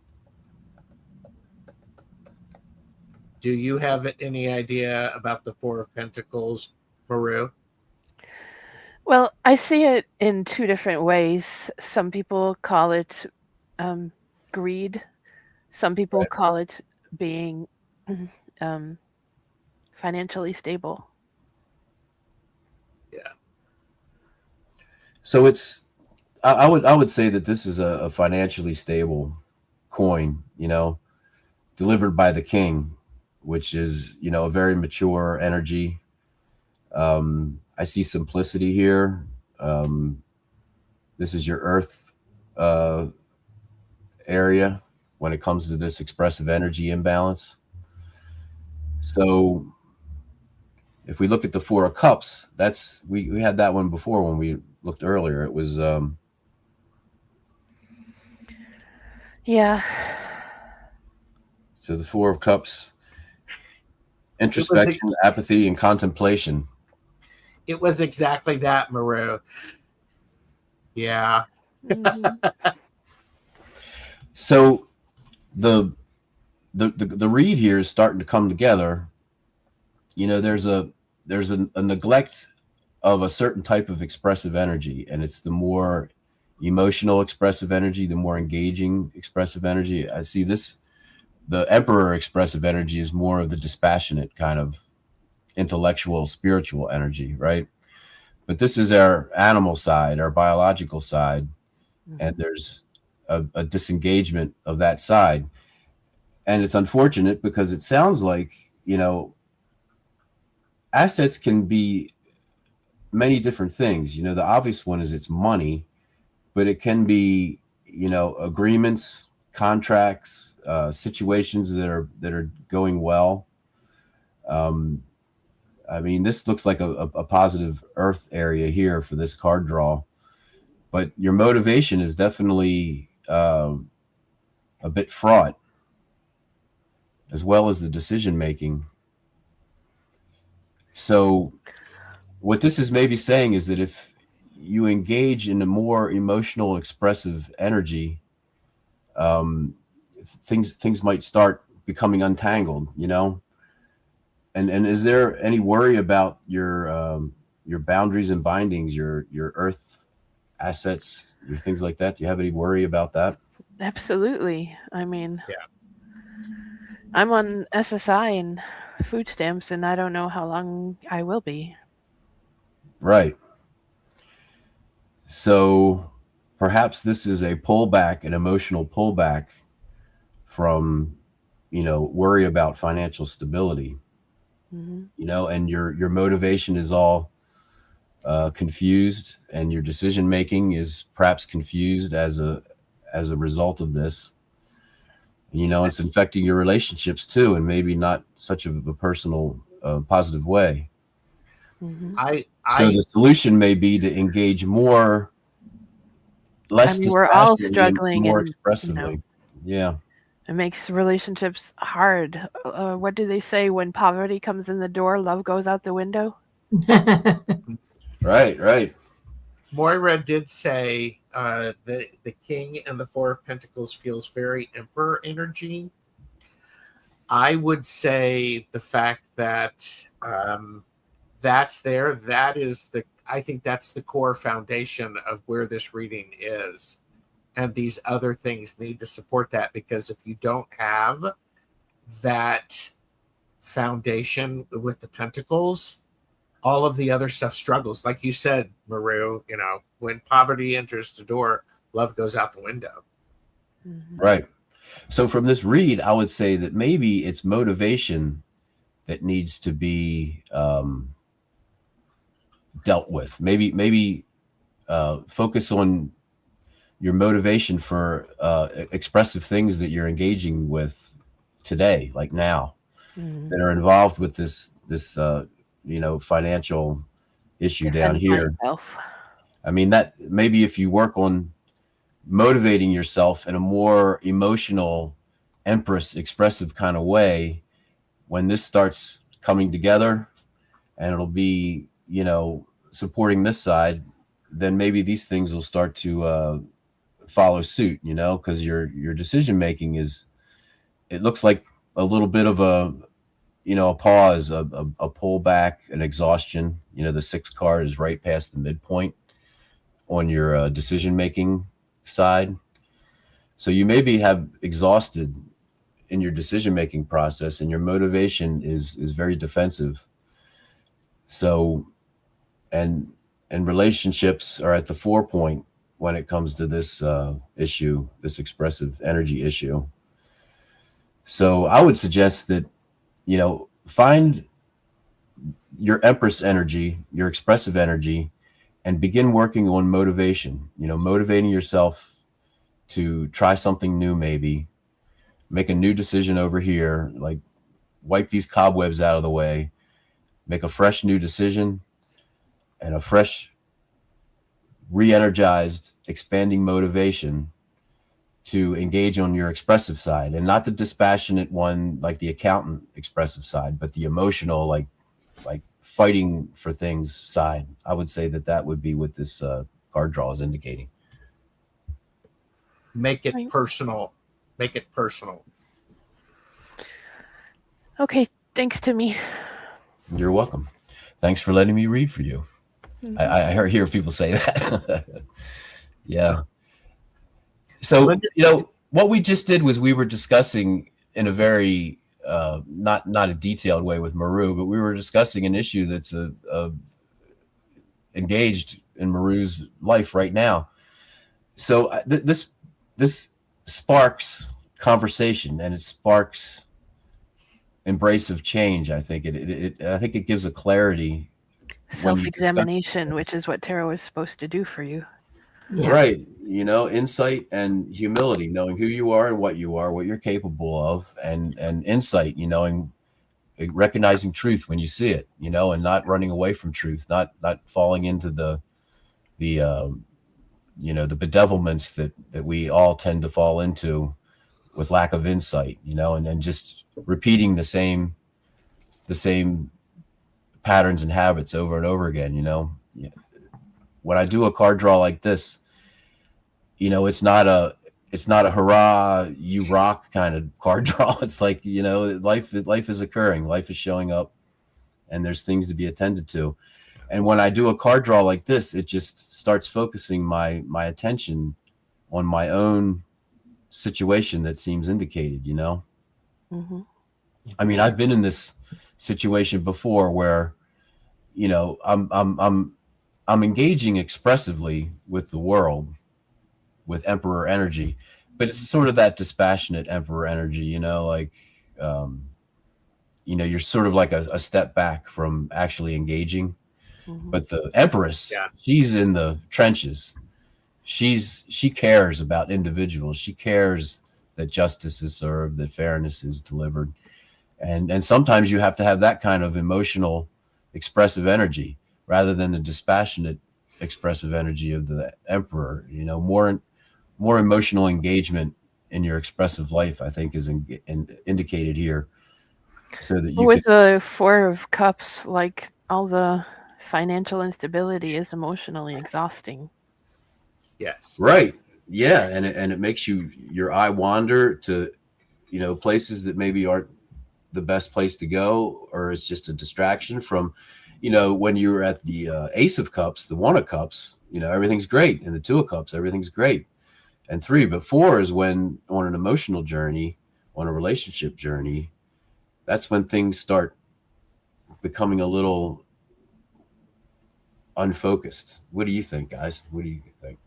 do you have any idea about the 4 of Pentacles, Maru? Well, I see it in 2 different ways. Some people call it greed. Some people Right. call it being financially stable. Yeah. So I would say that this is a financially stable coin, delivered by the king, which is, a very mature energy. I see simplicity here. This is your earth area when it comes to this expressive energy imbalance. So if we look at the 4 of Cups, that's we had that one before when we looked earlier. It was Yeah. so the 4 of Cups, introspection, apathy, and contemplation. It was exactly that, Maru. Yeah. Mhm. So the read here is starting to come together. There's a neglect of a certain type of expressive energy, and it's the more emotional expressive energy, the more engaging expressive energy. I see this, the Emperor expressive energy is more of the dispassionate kind of intellectual, spiritual energy, right? But this is our animal side, our biological side, and there's a disengagement of that side. And it's unfortunate because it sounds like, assets can be many different things. The obvious one is it's money, but it can be, agreements, contracts, situations that are going well. I mean, this looks like a positive earth area here for this card draw, but your motivation is definitely a bit fraught, as well as the decision making. So what this is maybe saying is that if you engage in a more emotional, expressive energy, things might start becoming untangled, And is there any worry about your boundaries and bindings, your earth assets, your things like that? Do you have any worry about that? Absolutely. I mean, Yeah. I'm on SSI and food stamps, and I don't know how long I will be. Right. So perhaps this is a pullback, an emotional pullback from, worry about financial stability, and your motivation is all confused, and your decision making is perhaps confused as a result of this. It's infecting your relationships too, and maybe not such of a personal, positive way. So the solution may be to engage more, less we're all dispassionately and struggling, more and expressively. Yeah. it makes relationships hard. What do they say? When poverty comes in the door, love goes out the window. Right. Moira did say the King and the 4 of Pentacles feels very Emperor energy. I would say the fact that that's there, that is I think that's the core foundation of where this reading is. And these other things need to support that, because if you don't have that foundation with the pentacles, all of the other stuff struggles. Like you said, Maru, you know, when poverty enters the door, love goes out the window. Right. So from this read, I would say that maybe it's motivation that needs to be dealt with. Maybe focus on your motivation for expressive things that you're engaging with today, like now, that are involved with this financial issue down here. Myself. I mean, that maybe if you work on motivating yourself in a more emotional, Empress expressive kind of way, when this starts coming together and it'll be, supporting this side, then maybe these things will start to follow suit, because your decision making it looks like a little bit of a pause, a pullback, an exhaustion. The 6th card is right past the midpoint on your decision making side. So you maybe have exhausted in your decision making process, and your motivation is very defensive. So, and relationships are at the forepoint when it comes to this issue, this expressive energy issue. So I would suggest that, find your Empress energy, your expressive energy, and begin working on motivation, motivating yourself to try something new, maybe make a new decision over here, like wipe these cobwebs out of the way, make a fresh new decision and a fresh, re-energized, expanding motivation to engage on your expressive side, and not the dispassionate one, like the accountant expressive side, but the emotional, like fighting for things side. I would say that would be what this card draw is indicating. Make it personal. Make it personal. Okay, thanks, Timy. You're welcome. Thanks for letting me read for you. I hear people say that. Yeah. So, what we just did was we were discussing in a very not a detailed way with Maru, but we were discussing an issue that's engaged in Maru's life right now. So this sparks conversation, and it sparks embrace of change. I think it gives a clarity, self-examination, which is what tarot is supposed to do for you. Yeah. Right. Insight and humility, knowing who you are and what you're capable of, and insight, recognizing truth when you see it, and not running away from truth, not falling into the bedevilments that we all tend to fall into with lack of insight, and then just repeating the same patterns and habits over and over again. When I do a card draw like this, it's not a hurrah, you rock kind of card draw. It's like, life is occurring, life is showing up, and there's things to be attended to. And when I do a card draw like this, it just starts focusing my attention on my own situation that seems indicated, Mm-hmm. I mean, I've been in this situation before where, I'm engaging expressively with the world, with Emperor energy, but it's sort of that dispassionate Emperor energy, you're sort of like a step back from actually engaging. Mm-hmm. But the Empress, she's in the trenches. She cares about individuals. She cares that justice is served, that fairness is delivered. And sometimes you have to have that kind of emotional, expressive energy rather than the dispassionate, expressive energy of the Emperor. More emotional engagement in your expressive life, I think, is indicated here. So that with the 4 of Cups, like all the financial instability is emotionally exhausting. Yes. Right. Yeah. And it makes your eye wander to, places that maybe aren't the best place to go, or it's just a distraction from, you know, when you're at the Ace of Cups, the One of Cups, you know, everything's great. And the Two of Cups, everything's great. And 3, but 4 is when on an emotional journey, on a relationship journey, that's when things start becoming a little unfocused. What do you think, guys? What do you think?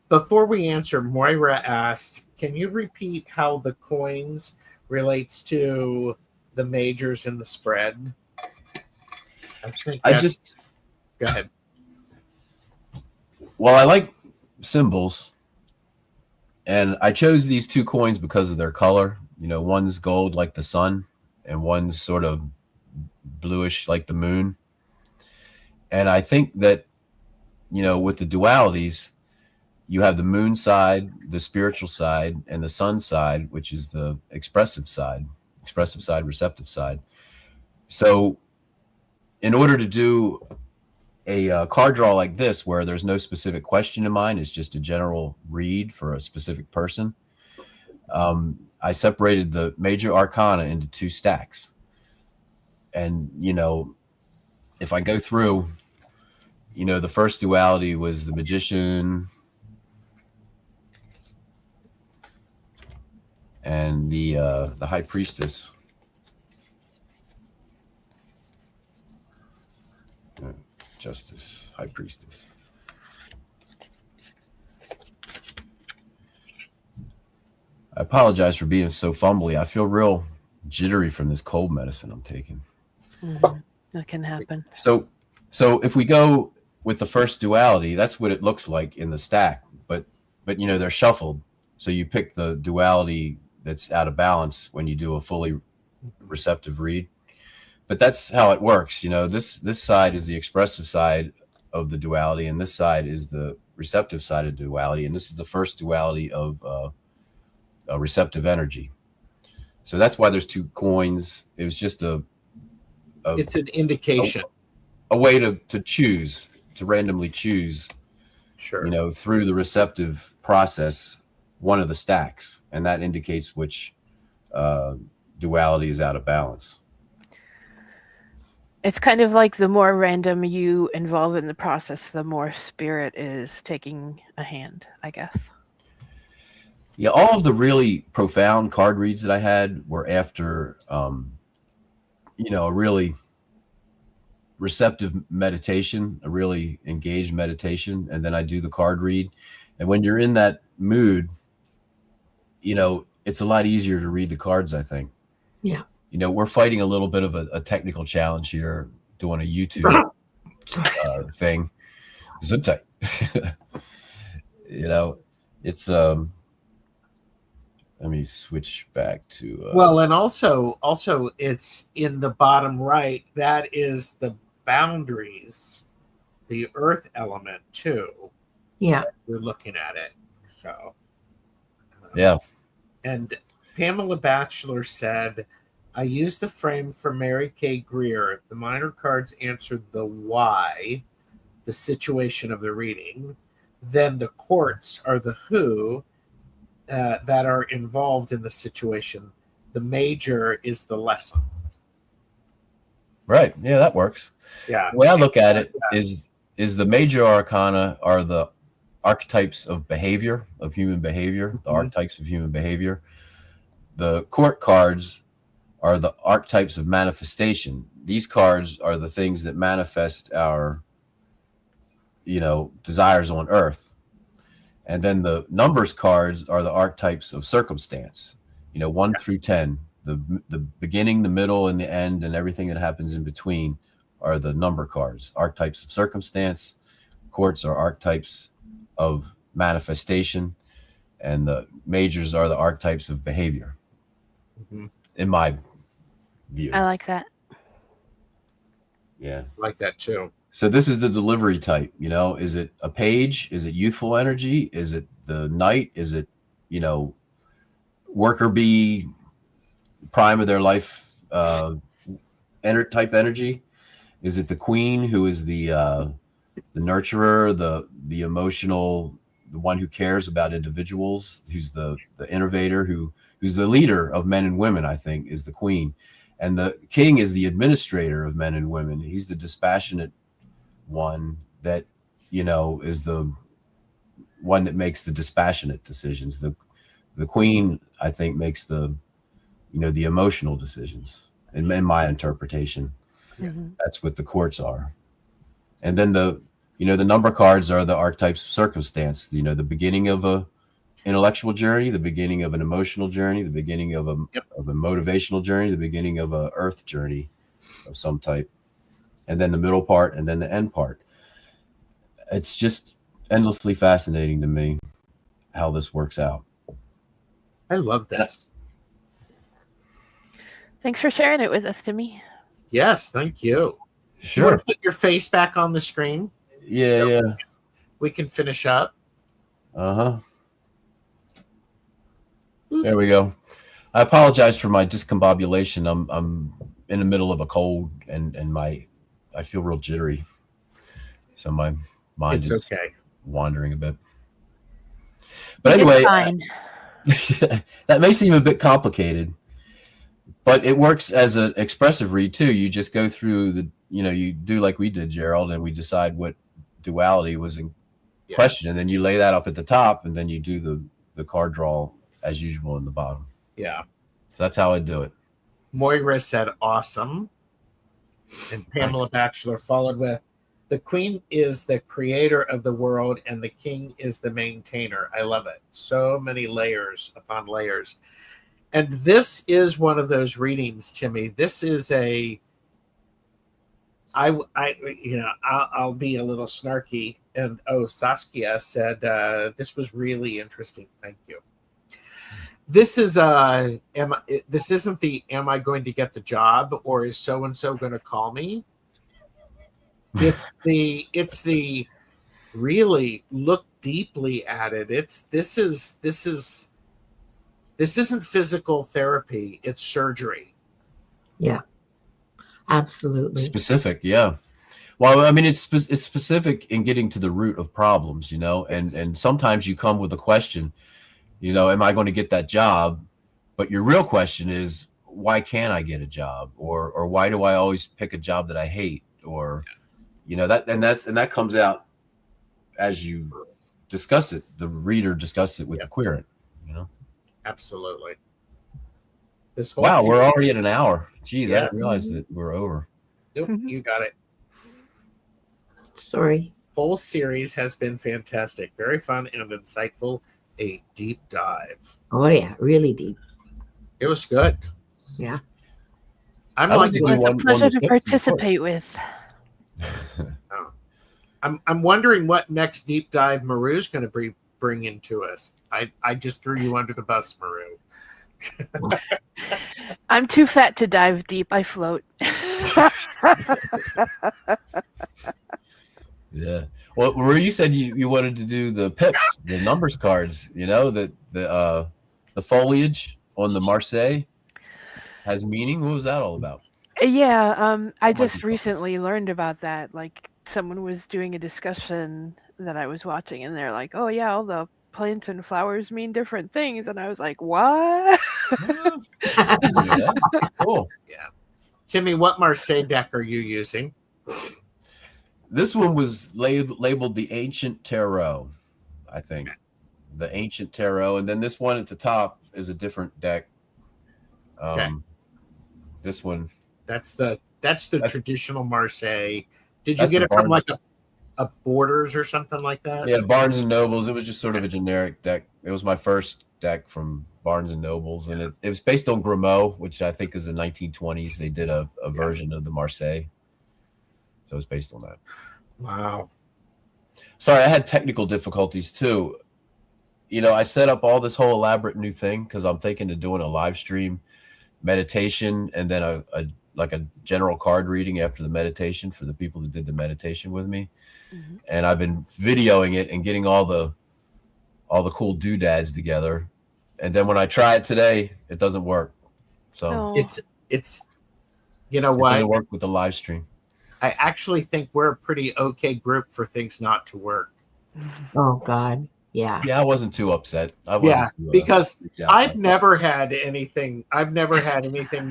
Before we answer, Moira asked, can you repeat how the coins relates to the majors and the spread? Go ahead. Well, I like symbols, and I chose these 2 coins because of their color. You know, one's gold like the sun, and one's sort of bluish like the moon. And I think that, you know, with the dualities, you have the moon side, the spiritual side, and the sun side, which is the expressive side, receptive side. So in order to do a card draw like this, where there's no specific question in mind, it's just a general read for a specific person, I separated the major arcana into 2 stacks. And, you know, if I go through, you know, the first duality was the Magician and the High Priestess. Justice, High Priestess. I apologize for being so fumbly. I feel real jittery from this cold medicine I'm taking. That can happen. So if we go with the first duality, that's what it looks like in the stack. But you know, they're shuffled. So you pick the duality that's out of balance when you do a fully receptive read. But that's how it works. You know, this side is the expressive side of the duality, and this side is the receptive side of duality. And this is the first duality of a receptive energy. So that's why there's 2 coins. It was just it's an indication, a way to choose, to randomly choose, sure, you know, through the receptive process, one of the stacks, and that indicates which duality is out of balance. It's kind of like the more random you involve in the process, the more spirit is taking a hand, I guess. Yeah, all of the really profound card reads that I had were after, you know, a really receptive meditation, a really engaged meditation, and then I do the card read. And when you're in that mood, you know, it's a lot easier to read the cards, I think. Yeah. You know, we're fighting a little bit of a technical challenge here, doing a YouTube thing. Zip you know, it's let me switch back to well, and also it's in the bottom right. That is the boundaries, the earth element too. Yeah. We're looking at it. So yeah. And Pamela Batchelor said, I used the frame for Mary Kay Greer. The minor cards answered the why, the situation of the reading. Then the courts are the who that are involved in the situation. The major is the lesson. Right. Yeah, that works. Yeah. The way I look at it is the major arcana are the archetypes of behavior, of human behavior, the archetypes of human behavior. The court cards are the archetypes of manifestation. These cards are the things that manifest our, you know, desires on earth. And then the numbers cards are the archetypes of circumstance, you know, 1 through 10, the beginning, the middle, and the end, and everything that happens in between are the number cards, archetypes of circumstance. Courts are archetypes of manifestation, and the majors are the archetypes of behavior. In my view. I like that. Yeah. I like that too. So this is the delivery type, you know, is it a page? Is it youthful energy? Is it the knight? Is it, you know, worker bee, prime of their life, type energy? Is it the queen, who is the nurturer, the emotional, the one who cares about individuals, who's the innovator, who's the leader of men and women, I think, is the queen. And the king is the administrator of men and women. He's the dispassionate one that, is the one that makes the dispassionate decisions. The queen, I think, makes the emotional decisions. In my interpretation, that's what the courts are. And then the number cards are the archetypes of circumstance. The beginning of a intellectual journey, the beginning of an emotional journey, the beginning of a motivational journey, the beginning of a earth journey of some type, and then the middle part, and then the end part. It's just endlessly fascinating to me how this works out. I love this. Thanks for sharing it with us, Timmy. Yes, thank you. Sure. You want to put your face back on the screen? Yeah. We can finish up. There we go. I apologize for my discombobulation. I'm in the middle of a cold, and I feel real jittery, so my mind is wandering a bit. But anyway, that may seem a bit complicated, but it works as an expressive read too. You just go through you do like we did, Gerald, and we decide what duality was in question, and then you lay that up at the top, and then you do the card draw as usual in the bottom. Yeah. So that's how I do it. Moira said awesome. And Pamela Batchelor followed with, the queen is the creator of the world and the king is the maintainer. I love it. So many layers upon layers. And this is one of those readings, Timmy. This is I'll be a little snarky. And Saskia said, this was really interesting. Thank you. This is this isn't the am I going to get the job or is so and so going to call me? It's the really look deeply at it. This isn't physical therapy, it's surgery. Yeah. Absolutely. Specific, yeah. Well, I mean, it's specific in getting to the root of problems, and sometimes you come with a question, am I going to get that job? But your real question is, why can't I get a job? Or why do I always pick a job that I hate? Or, that comes out as you discuss it. The reader discusses it with the querent, Absolutely. This whole wow, series, we're already at an hour. Jeez, I Yes. didn't realize that we're over. Nope, you got it. Sorry. This whole series has been fantastic. Very fun and insightful. A deep dive. Oh yeah, really deep. It was good. Yeah. I'm I like, like to do It's a one pleasure with to tips, participate with. I'm wondering what next deep dive Maru's going to bring into us. I just threw you under the bus, Maru. I'm too fat to dive deep. I float. Yeah. Well, Maru, you said you wanted to do the pips, the numbers cards. The foliage on the Marseille has meaning. What was that all about? Yeah, I might just be recently learned about that. Like someone was doing a discussion that I was watching, and they're like, "Oh yeah, all the plants and flowers mean different things," and I was like, "What?" Yeah. Cool. Yeah. Timmy, what Marseille deck are you using? This one was labeled the Ancient Tarot, I think. The Ancient Tarot, and then this one at the top is a different deck. This one. That's the traditional Marseille. Did you That's get the it from Barnes. like a Borders or something like that? Yeah, Barnes and Nobles. It was just sort of a generic deck. It was my first deck from Barnes and Nobles, and it was based on Grimaud, which I think is the 1920s. They did a version of the Marseille, so it's based on that. Wow. Sorry, I had technical difficulties too. I set up all this whole elaborate new thing because I'm thinking of doing a live stream meditation and then a general card reading after the meditation for the people that did the meditation with me. Mhm. And I've been videoing it and getting all the cool doodads together. And then when I try it today, it doesn't work. So No. It's you know it what? doesn't work with the live stream. I actually think we're a pretty okay group for things not to work. Oh God. Yeah. Yeah, I wasn't too upset. I Yeah, wasn't too, because freaked out I've by it. never had anything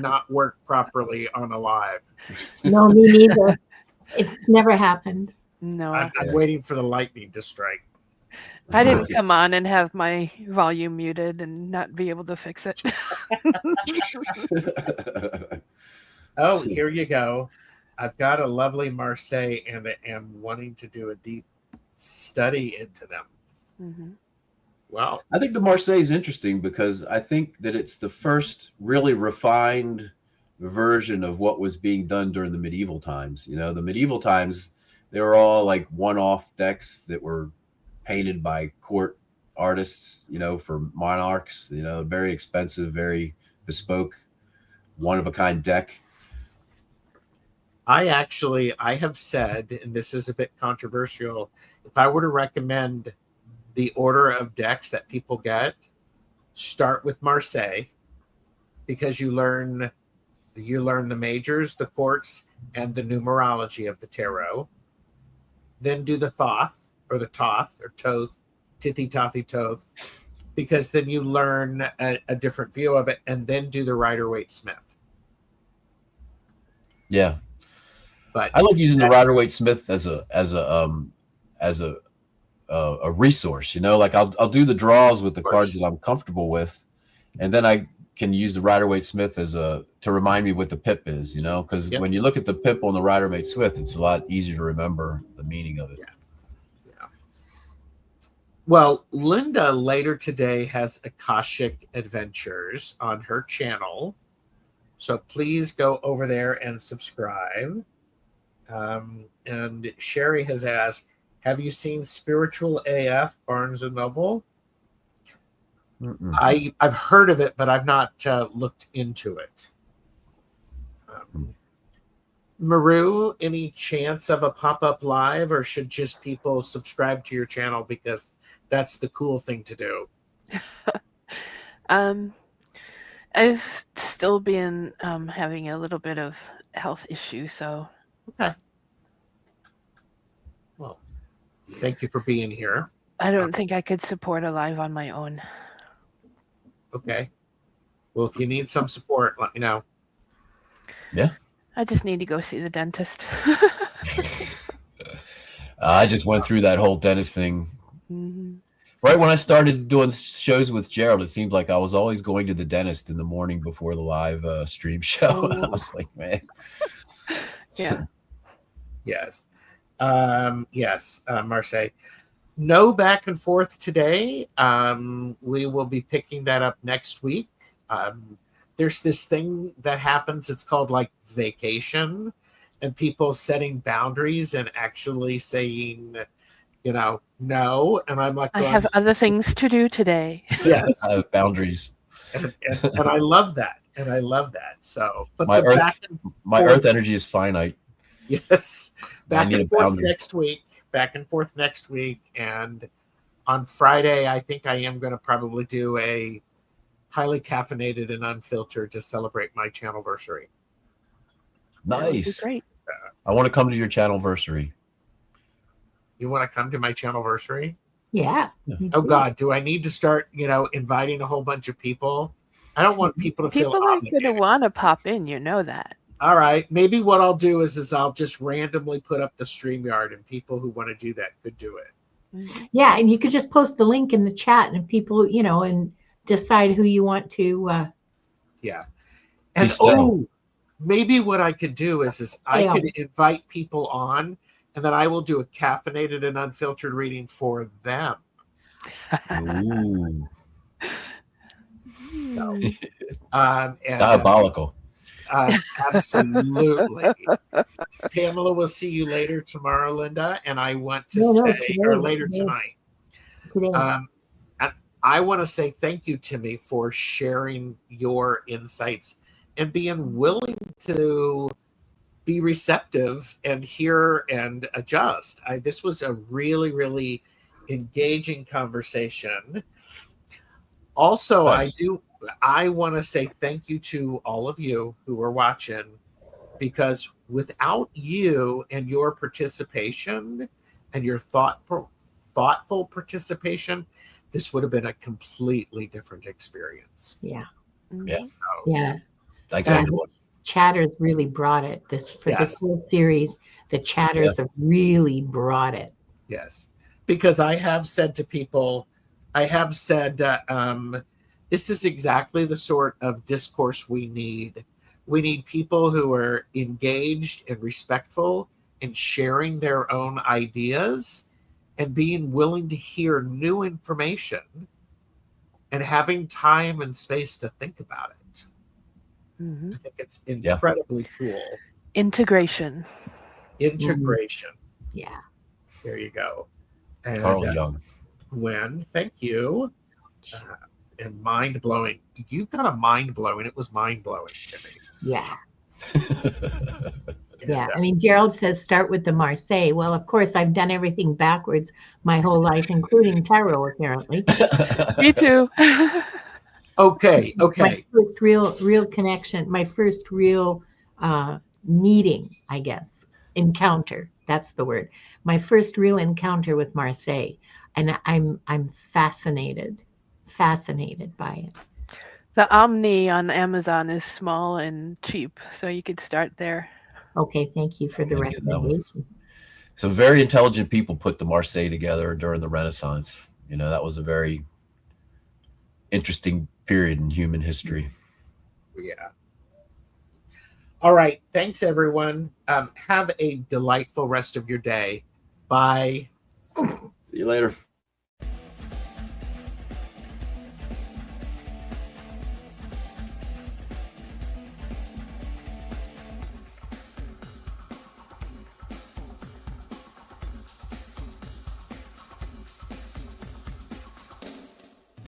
not work properly on a live. No, me neither. It's never happened. No, I'm Yeah. waiting for the lightning to strike. I didn't come on and have my volume muted and not be able to fix it. Oh, here you go. I've got a lovely Marseille and am wanting to do a deep study into them. Hmm. Well, I think the Marseille is interesting because I think that it's the first really refined version of what was being done during the medieval times. You know, the medieval times, they were all like one-off decks that were painted by court artists, you know, for monarchs, you know, very expensive, very bespoke, one-of-a-kind deck. I have said, and this is a bit controversial, if I were to recommend the order of decks that people get, start with Marseille, because you learn the majors, the courts, and the numerology of the tarot. Then do the Thoth or the Toth or Toth, Tithi Tothi Toth, because then you learn a different view of it, and then do the Rider-Waite-Smith. Yeah. But I like using the Rider-Waite-Smith as a resource, you know, like I'll do the draws with the cards that I'm comfortable with, and then I can use the Rider-Waite-Smith to remind me what the pip is, you know, because when you look at the pip on the Rider-Waite-Smith, it's a lot easier to remember the meaning of it. Yeah. Well, Linda later today has Akashic Adventures on her channel, so please go over there and subscribe. And Sherry has asked, have you seen Spiritual AF Barnes and Noble? I've heard of it, but I've not looked into it. Maru, any chance of a pop-up live, or should just people subscribe to your channel because that's the cool thing to do? I've still been having a little bit of health issue, so Okay. Well, thank you for being here. I don't think I could support a live on my own. Okay. Well, if you need some support, let me know. Yeah. I just need to go see the dentist. I just went through that whole dentist thing. Mm-hmm. Right when I started doing shows with Gerald, it seemed like I was always going to the dentist in the morning before the live stream show. And I was like, man. Yeah. Yes. Marseille. No back and forth today. We will be picking that up next week. There's this thing that happens. It's called like vacation, and people setting boundaries and actually saying, you know, no. And I'm like, I have other things to do today. Yes. I have boundaries. And I love that. And I love that. So, but My the earth energy is finite. Yes. Back need and a forth boundary. next week. Back and forth next week. And on Friday, I think I am going to probably do a highly caffeinated and unfiltered to celebrate my channelversary. Nice. Great. I want to come to your channelversary. You want to come to my channelversary? Yeah. Oh God, do I need to start, inviting a whole bunch of people? I don't want people to feel People are obligated. going to want to pop in, you know that. All right. Maybe what I'll do is I'll just randomly put up the StreamYard, and people who want to do that could do it. Yeah, and you could just post the link in the chat, and people, and decide who you want to. Yeah. And maybe what I could do is I could invite people on, and then I will do a caffeinated and unfiltered reading for them. Ooh. So, Diabolical. Absolutely. Pamela will see you later tomorrow, Linda, and I want to later tonight. And I want to say thank you, Timmy, for sharing your insights and being willing to be receptive and hear and adjust. This was a really, really engaging conversation. Also, nice. I want to say thank you to all of you who are watching, because without you and your participation and your thoughtful participation, this would have been a completely different experience. Yeah. Yeah. So, Yeah. Thanks, Yeah. everyone. Chatters really brought it. This Yes. whole series, the chatters have really brought it. yes, because I have said to people, this is exactly the sort of discourse we need. We need people who are engaged and respectful and sharing their own ideas and being willing to hear new information and having time and space to think about it. I think it's incredibly cool. Integration. Integration. Yeah. There you go. And Carl Jung. Gwen, thank you. And mind blowing. You got a mind blowing. It was mind blowing to me. Yeah. And, Yeah. I mean, Gerald says start with the Marseille. Well, of course, I've done everything backwards my whole life, including tarot, apparently. Me too. Okay. My first real connection, my first real meeting, I guess, encounter. That's the word. My first real encounter with Marseille, and I'm fascinated by it. The Omni on Amazon is small and cheap, so you could start there. Okay, thank you for the Yeah, get that one. recommendation. So very intelligent people put the Marseille together during the Renaissance. You know, that was a very interesting period in human history. Yeah. All right. Thanks, everyone. Have a delightful rest of your day. Bye. See you later.